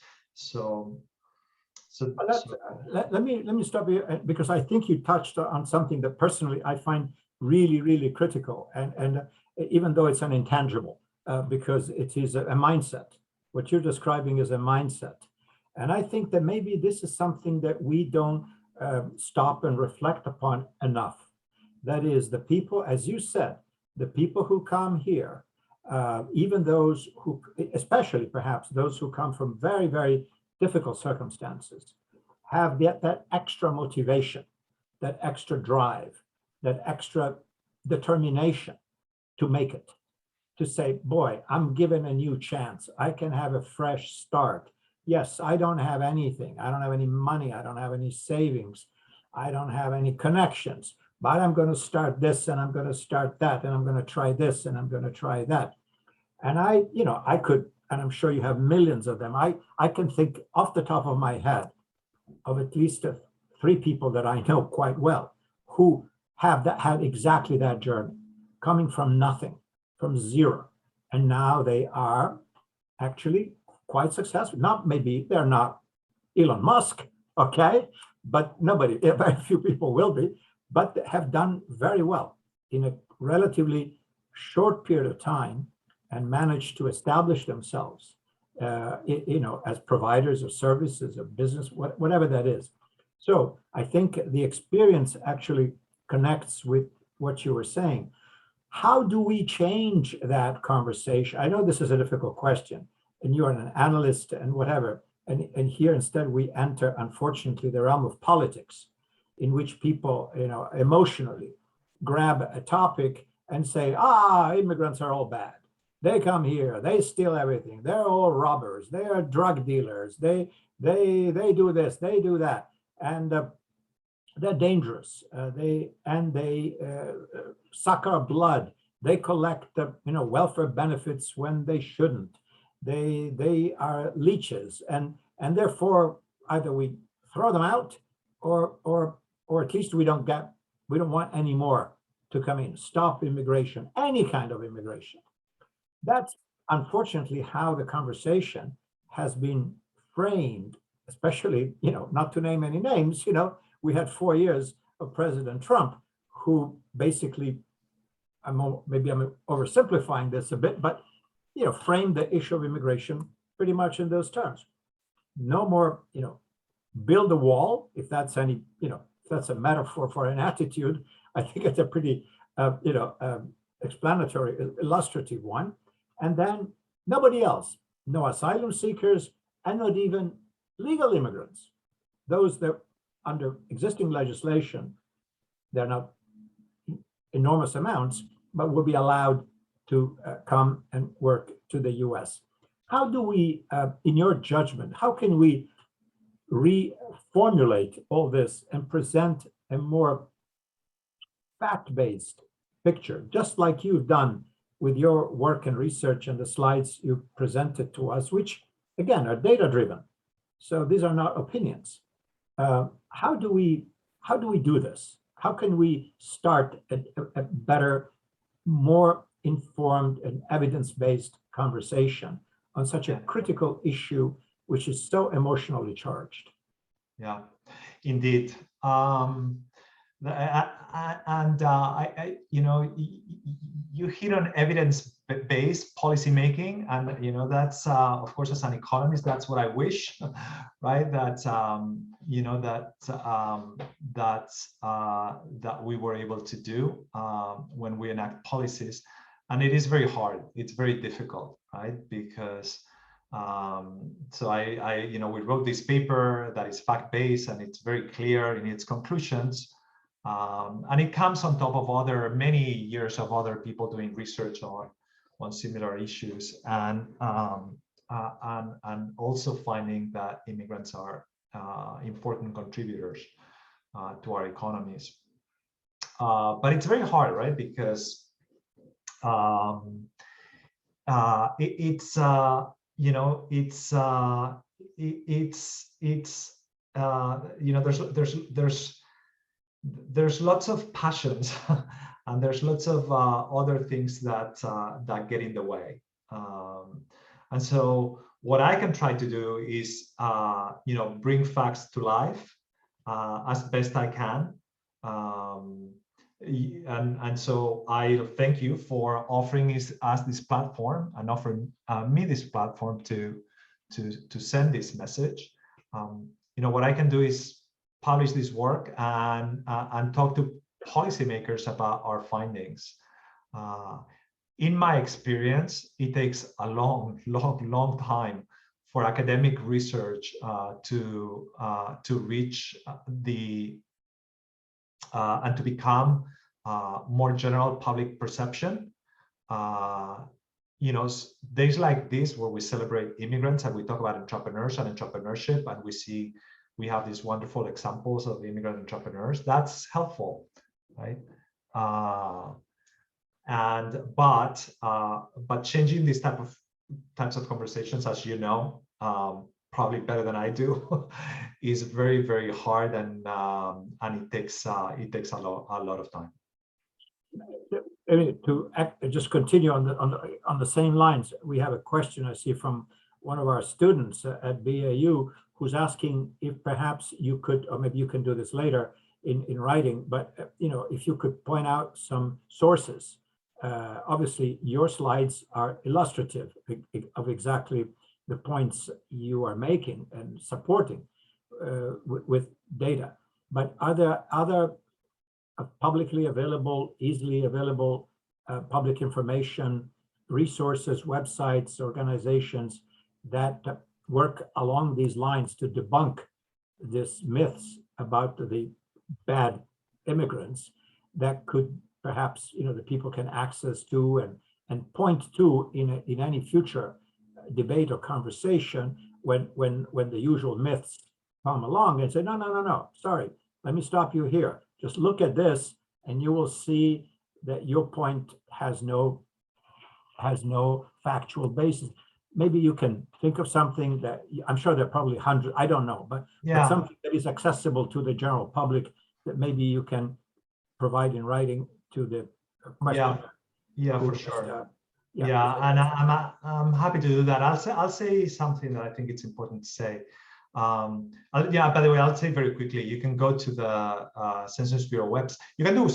Let me stop you, because I think you touched on something that personally I find really, really critical, and even though it's an intangible, because it is a mindset. What you're describing is a mindset. And I think that maybe this is something that we don't stop and reflect upon enough. That is, the people, as you said, the people who come here, even those who, especially perhaps those who come from very, very difficult circumstances, have that extra motivation, that extra drive, that extra determination to make it, to say, boy, I'm given a new chance. I can have a fresh start. Yes, I don't have anything. I don't have any money. I don't have any savings. I don't have any connections, but I'm going to start this, and I'm going to start that, and I'm going to try this, and I'm going to try that. And I could, and I'm sure you have millions of them. I can think off the top of my head of at least 3 people that I know quite well who have had exactly that journey, coming from nothing, from zero. And now they are actually quite successful. Maybe they're not Elon Musk, okay? But very few people will be, but have done very well in a relatively short period of time, and managed to establish themselves, as providers of services, of business, whatever that is. So I think the experience actually connects with what you were saying. How do we change that conversation? I know this is a difficult question, and you are an analyst and whatever, and here instead we enter, unfortunately, the realm of politics, in which people, emotionally grab a topic and say, immigrants are all bad. They come here, they steal everything. They're all robbers. They are drug dealers. They do this, they do that, and they're dangerous. They suck our blood They collect welfare benefits when they shouldn't. They are leeches, and therefore either we throw them out, or at least we don't want any more to come in. Stop immigration, any kind of immigration. That's unfortunately how the conversation has been framed, especially, not to name any names, we had 4 years of President Trump, who basically, maybe I'm oversimplifying this a bit, but framed the issue of immigration pretty much in those terms. No more, build a wall, if that's any, if that's a metaphor for an attitude. I think it's a pretty, explanatory, illustrative one. And then nobody else, no asylum seekers, and not even legal immigrants. Those that under existing legislation, they're not enormous amounts, but will be allowed to come and work to the US. How do we, in your judgment, how can we reformulate all this and present a more fact-based picture, just like you've done with your work and research and the slides you presented to us, which again are data-driven. So these are not opinions. How do we do this? How can we start a better, more informed and evidence-based conversation on such a critical issue, which is so emotionally charged? Yeah, indeed. You hit on evidence-based policymaking, and that's of course, as an economist, that's what I wish, right? That that we were able to do when we enact policies, and it is very hard. It's very difficult, right? Because so we wrote this paper that is fact-based and it's very clear in its conclusions. And it comes on top of many years of other people doing research on similar issues, and also finding that immigrants are important contributors to our economies. But it's very hard, right? Because there's lots of passions and there's lots of other things that get in the way. And so what I can try to do is, bring facts to life as best I can. And so I thank you for offering us this platform and offering me this platform to send this message. What I can do is publish this work and talk to policymakers about our findings. In my experience, it takes a long time for academic research to reach and to become more general public perception. Days like this where we celebrate immigrants and we talk about entrepreneurs and entrepreneurship, and we have these wonderful examples of immigrant entrepreneurs. That's helpful, right? But changing these types of conversations, as you know, probably better than I do, is very, very hard, and it takes a lot of time. I mean, to just continue on the same lines, we have a question I see from one of our students at BAU, who's asking if perhaps you could, or maybe you can do this later in writing, but if you could point out some sources. Obviously, your slides are illustrative of exactly the points you are making and supporting with data. But are there other publicly available, easily available public information, resources, websites, organizations that work along these lines to debunk these myths about the bad immigrants that could perhaps the people can access to and point to in any future debate or conversation when the usual myths come along and say, no, sorry, let me stop you here. Just look at this and you will see that your point has no factual basis. Maybe you can think of something that, I'm sure there are probably hundreds, I don't know, but something that is accessible to the general public that maybe you can provide in writing to the question. For sure. And I'm happy to do that. I'll say something that I think it's important to say. By the way, I'll say very quickly, you can go to the Census Bureau website. You can do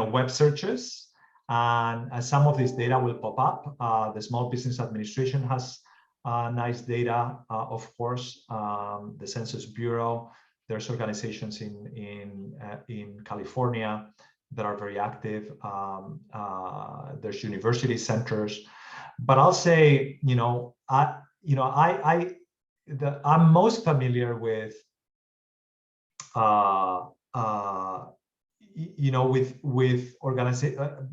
web searches, and some of this data will pop up. The Small Business Administration has nice data, of course. The Census Bureau, there's organizations in California that are very active. There's university centers, but I'll say, I'm most familiar with,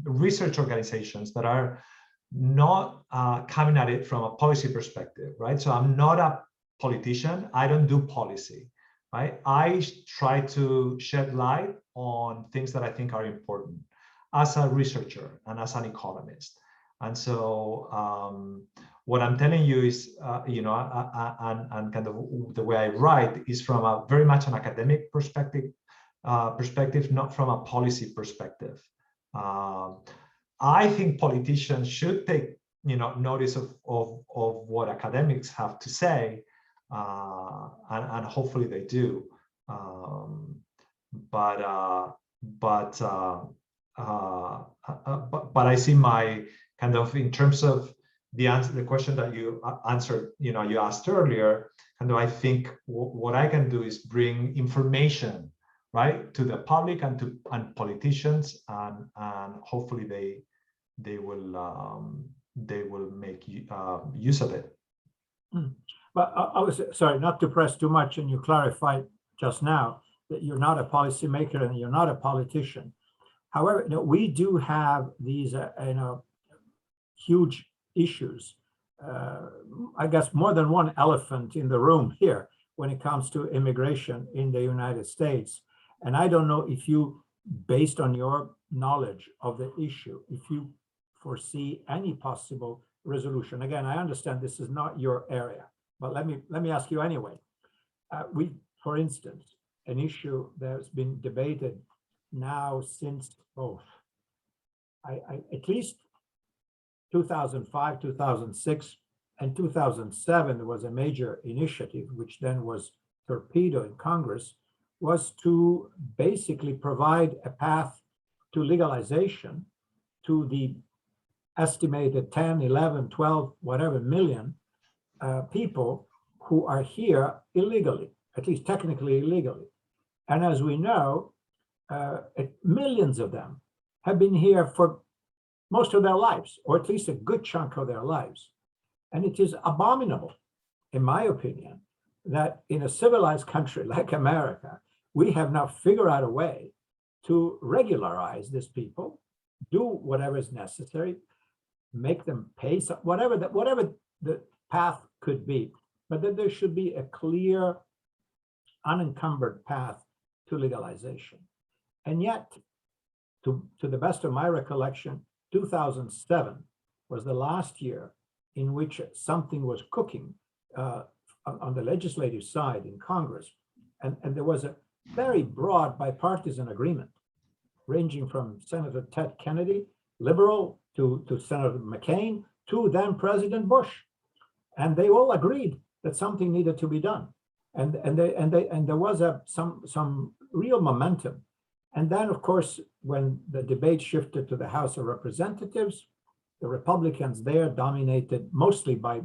research organizations that are not coming at it from a policy perspective, right? So I'm not a politician. I don't do policy, right? I try to shed light on things that I think are important as a researcher and as an economist. And so what I'm telling you is, and kind of the way I write is from a very much an academic perspective, not from a policy perspective. I think politicians should take, notice of what academics have to say, and hopefully they do. But I see my kind of, in terms of the question that you answered, you asked earlier, and I think what I can do is bring information, right, to the public and politicians, and hopefully they will make use of it. But I was sorry, not to press too much, and you clarified just now that you're not a policymaker and you're not a politician. However, we do have these huge issues. I guess more than one elephant in the room here when it comes to immigration in the United States. And I don't know if you, based on your knowledge of the issue, if you foresee any possible resolution. Again, I understand this is not your area, but let me ask you anyway. For instance, an issue that's been debated now since at least 2005, 2006, and 2007, there was a major initiative, which then was torpedoed in Congress, was to basically provide a path to legalization to the estimated 10, 11, 12, whatever million people who are here illegally, at least technically illegally. And as we know, millions of them have been here for most of their lives, or at least a good chunk of their lives. And it is abominable, in my opinion, that in a civilized country like America, we have now figured out a way to regularize these people, do whatever is necessary, make them pay whatever the path could be, but that there should be a clear, unencumbered path to legalization. And yet, to the best of my recollection, 2007 was the last year in which something was cooking on the legislative side in Congress. And there was a very broad bipartisan agreement, ranging from Senator Ted Kennedy, liberal, to Senator McCain, to then President Bush. And they all agreed that something needed to be done. And there was some real momentum. And then, of course, when the debate shifted to the House of Representatives, the Republicans there, dominated mostly by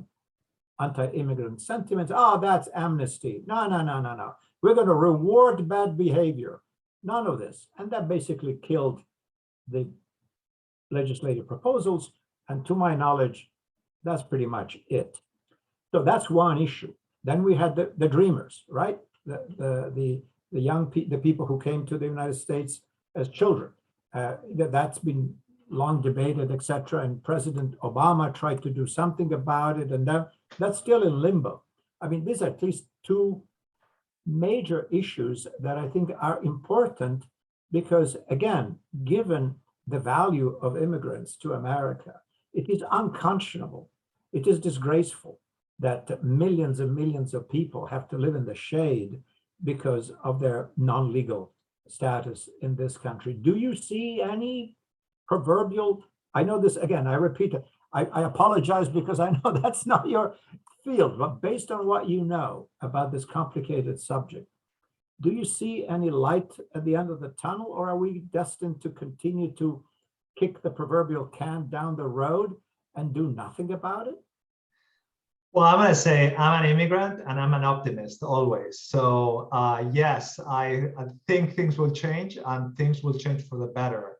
anti-immigrant sentiments. Oh, that's amnesty. No. We're going to reward bad behavior. None of this. And that basically killed the legislative proposals. And to my knowledge, that's pretty much it. So that's one issue. Then we had the dreamers, right? The people who came to the United States as children. That's been long debated, etc. And President Obama tried to do something about it, and that's still in limbo. I mean, these are at least two major issues that I think are important because, again, given the value of immigrants to America. It is unconscionable. It is disgraceful that millions and millions of people have to live in the shade because of their non-legal status in this country. Do you see any proverbial, I know this, again, I repeat it, I apologize because I know that's not your field, but based on what you know about this complicated subject, do you see any light at the end of the tunnel, or are we destined to continue to kick the proverbial can down the road and do nothing about it? Well, I'm going to say I'm an immigrant and I'm an optimist always. So yes, I think things will change, and things will change for the better,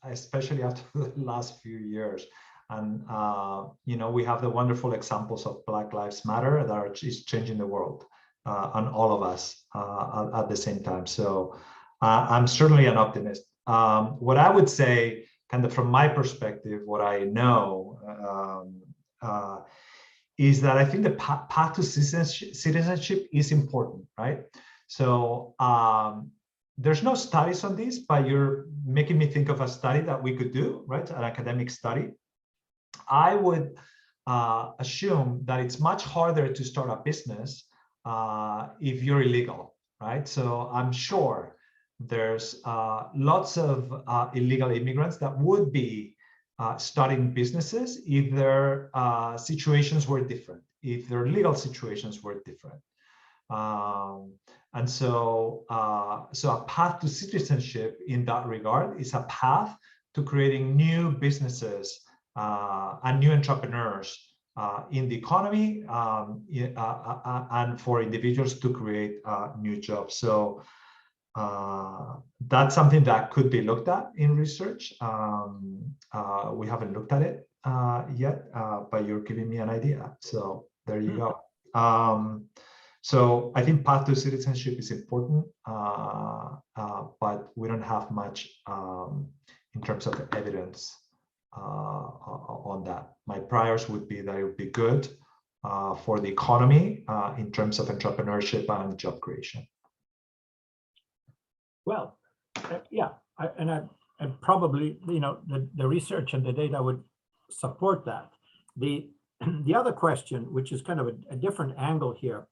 especially after the last few years. And, you know, we have the wonderful examples of Black Lives Matter that is changing the world and all of us at the same time. So I'm certainly an optimist. What I would say, kind of from my perspective, what I know, is that I think the path to citizenship is important, right? So there's no studies on this, but you're making me think of a study that we could do, right? An academic study. I would assume that it's much harder to start a business if you're illegal, right? So I'm sure there's lots of illegal immigrants that would be starting businesses if their situations were different, if their legal situations were different. And so, so a path to citizenship in that regard is a path to creating new businesses and new entrepreneurs in the economy, and for individuals to create new jobs. So that's something that could be looked at in research. We haven't looked at it yet, but you're giving me an idea. So there you go. So I think path to citizenship is important, but we don't have much in terms of evidence on that. My prayers would be that it would be good for the economy in terms of entrepreneurship and job creation. Well, yeah, and probably, you know, the research and the data would support that. The other question, which is kind of a different angle here,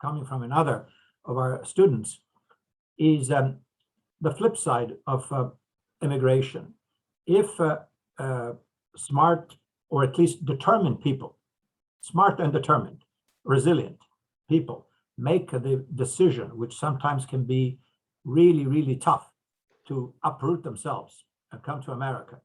coming from another of our students, is the flip side of immigration. If smart, or at least determined people, smart and determined, resilient people, make the decision, which sometimes can be really, really tough, to uproot themselves and come to America,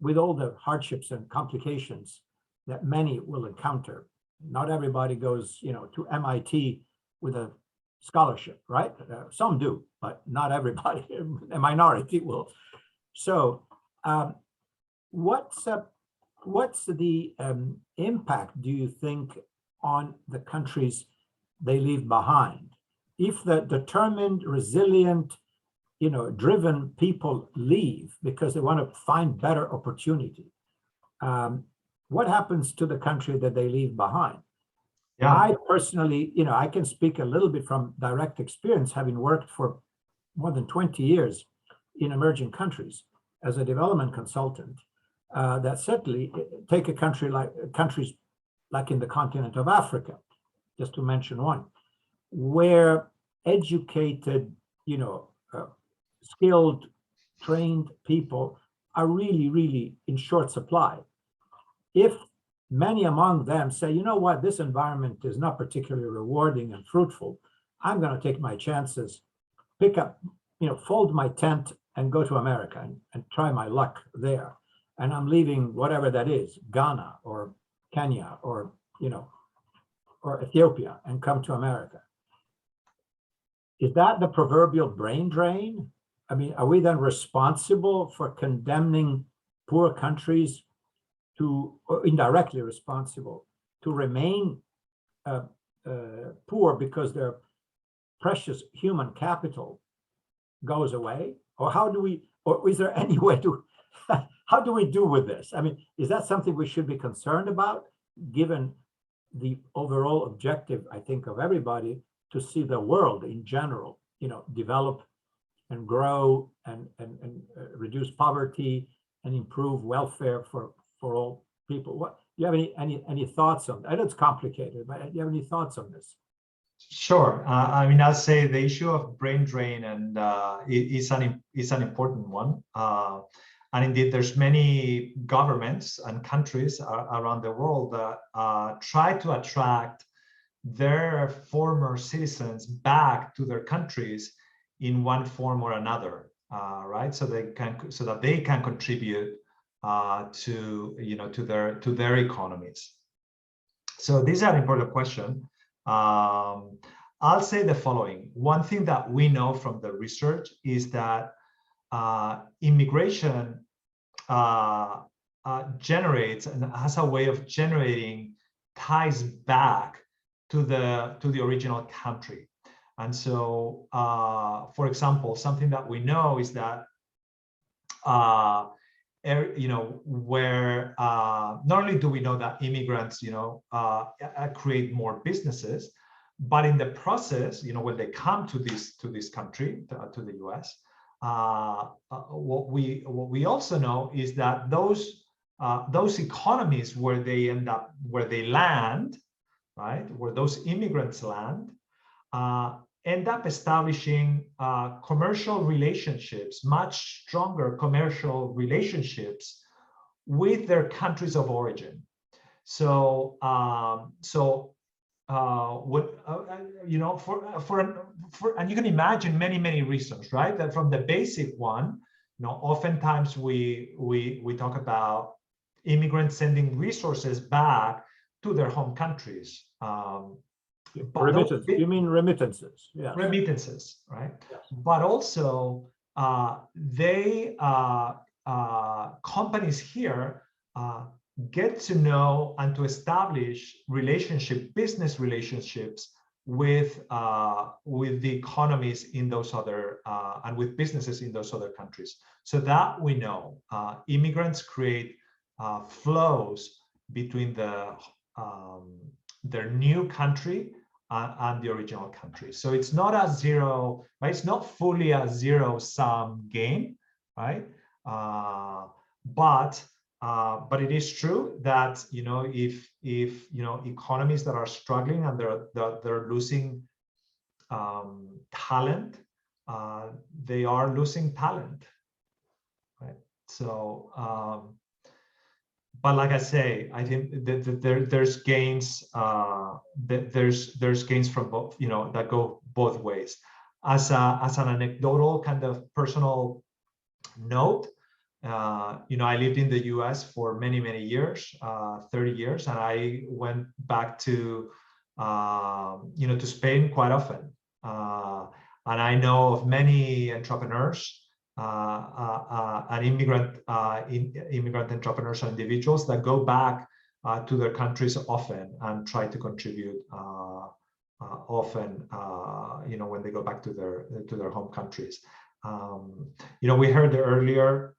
with all the hardships and complications that many will encounter. Not everybody goes, you know, to MIT with a scholarship, right? Some do, but not everybody. A minority will. So, what's the impact, do you think, on the countries they leave behind? If the determined, resilient, you know, driven people leave because they want to find better opportunity, what happens to the country that they leave behind? Yeah. I personally, you know, I can speak a little bit from direct experience, having worked for more than 20 years in emerging countries as a development consultant. That certainly, take a country like countries like in the continent of Africa, just to mention one, where educated, you know, skilled, trained people are really, really in short supply. If many among them say, you know what, this environment is not particularly rewarding and fruitful, I'm going to take my chances, pick up, you know, fold my tent and go to America and try my luck there. And I'm leaving whatever that is, Ghana or Kenya or, you know, or Ethiopia, and come to America. Is that the proverbial brain drain? I mean, are we then responsible for condemning poor countries to, or indirectly responsible, to remain poor because their precious human capital goes away? Or how do we, or is there any way to, how do we do with this? I mean, is that something we should be concerned about, given the overall objective, I think, of everybody, to see the world in general, you know, develop and grow and reduce poverty and improve welfare for all people. What do you have any thoughts on that? I know it's complicated, but do you have any thoughts on this? Sure. I mean, I'll say the issue of brain drain and is an important one. And indeed, there's many governments and countries around the world that try to attract their former citizens back to their countries in one form or another, right? So that they can contribute to their economies. So this is an important question. I'll say the following. One thing that we know from the research is that immigration generates and has a way of generating ties back to the original country. And so, for example, something that we know is that where not only do we know that immigrants create more businesses, but in the process, when they come to this country, to the US, what we also know is that those economies where they land, right, where those immigrants land, end up establishing commercial relationships, much stronger commercial relationships with their countries of origin. So, and you can imagine many reasons, right? That from the basic one, oftentimes we talk about immigrants sending resources back to their home countries. You mean remittances? Yeah. Remittances, right? Yes. But also, companies here get to know and to establish business relationships with the economies in those other and with businesses in those other countries. So that we know, immigrants create flows between their new country and the original country. So it's not a zero, right? It's not fully a zero-sum game, right? But it is true that if economies that are struggling and they're losing talent, they are losing talent, right? So. But like I say, I think there's gains. There's gains from both, that go both ways. As an anecdotal kind of personal note, I lived in the U.S. for many years, 30 years, and I went back to to Spain quite often. And I know of many entrepreneurs. And immigrant entrepreneurs and individuals that go back to their countries often and try to contribute often, when they go back to their home countries. We heard earlier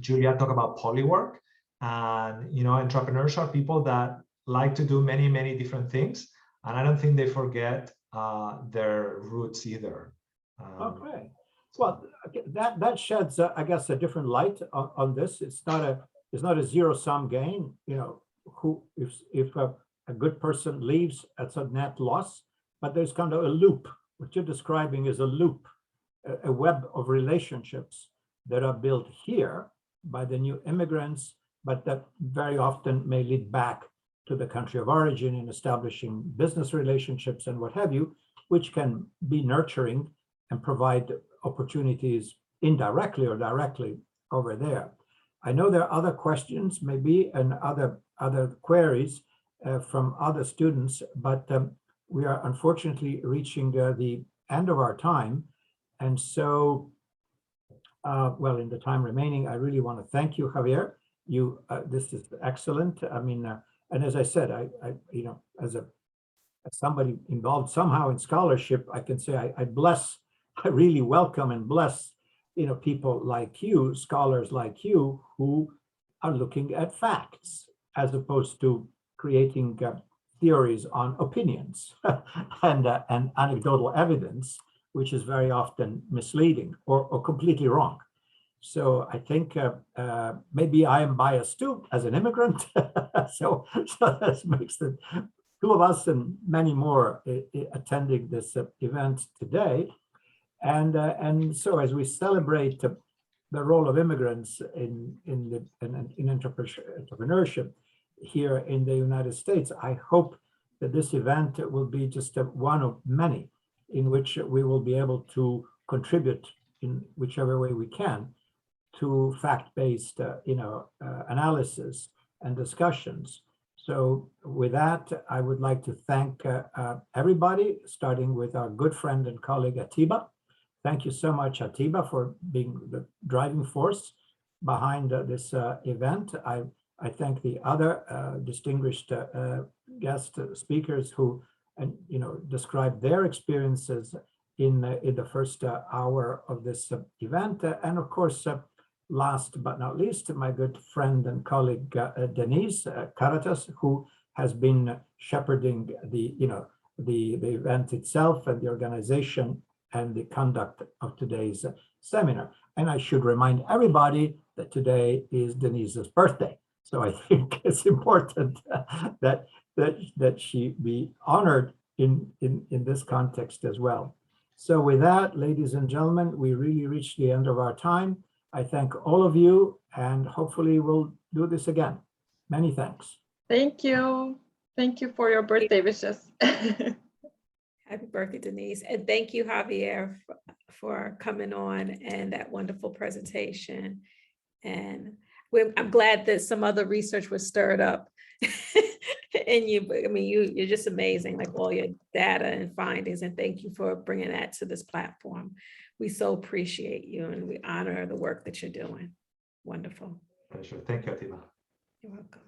Julia talk about polywork, and entrepreneurs are people that like to do many different things, and I don't think they forget their roots either. Okay. Well, that sheds, I guess, a different light on this. It's not a zero-sum game. If a good person leaves, it's a net loss. But there's kind of a loop. What you're describing is a loop, a web of relationships that are built here by the new immigrants, but that very often may lead back to the country of origin in establishing business relationships and what have you, which can be nurturing and provide opportunities indirectly or directly over there. I know there are other questions maybe and other queries from other students, but we are unfortunately reaching the end of our time. And so, in the time remaining, I really want to thank you, Javier. This is excellent. I mean, and as I said, I as somebody involved somehow in scholarship, I can say I really welcome and bless, people like you, scholars like you, who are looking at facts as opposed to creating theories on opinions and anecdotal evidence, which is very often misleading or completely wrong. So I think maybe I am biased too as an immigrant. so that makes the two of us and many more attending this event today. And so as we celebrate the role of immigrants in entrepreneurship here in the United States, I hope that this event will be just one of many in which we will be able to contribute in whichever way we can to fact-based, analysis and discussions. So with that, I would like to thank everybody, starting with our good friend and colleague Ateba. Thank you so much, Ateba, for being the driving force behind this event. I thank the other distinguished guest speakers who, described their experiences in the first hour of this event, and of course, last but not least, my good friend and colleague Janeesa Karatas, who has been shepherding the event itself and the organization and the conduct of today's seminar. And I should remind everybody that today is Janeesa's birthday. So I think it's important that she be honored in this context as well. So with that, ladies and gentlemen, we really reached the end of our time. I thank all of you, and hopefully we'll do this again. Many thanks. Thank you. Thank you for your birthday wishes. Happy birthday, Denise. And thank you, Javier, for coming on and that wonderful presentation. And I'm glad that some other research was stirred up in you. I mean, you're just amazing, like all your data and findings. And thank you for bringing that to this platform. We so appreciate you and we honor the work that you're doing. Wonderful. Pleasure. Thank you, Ateba. You're welcome.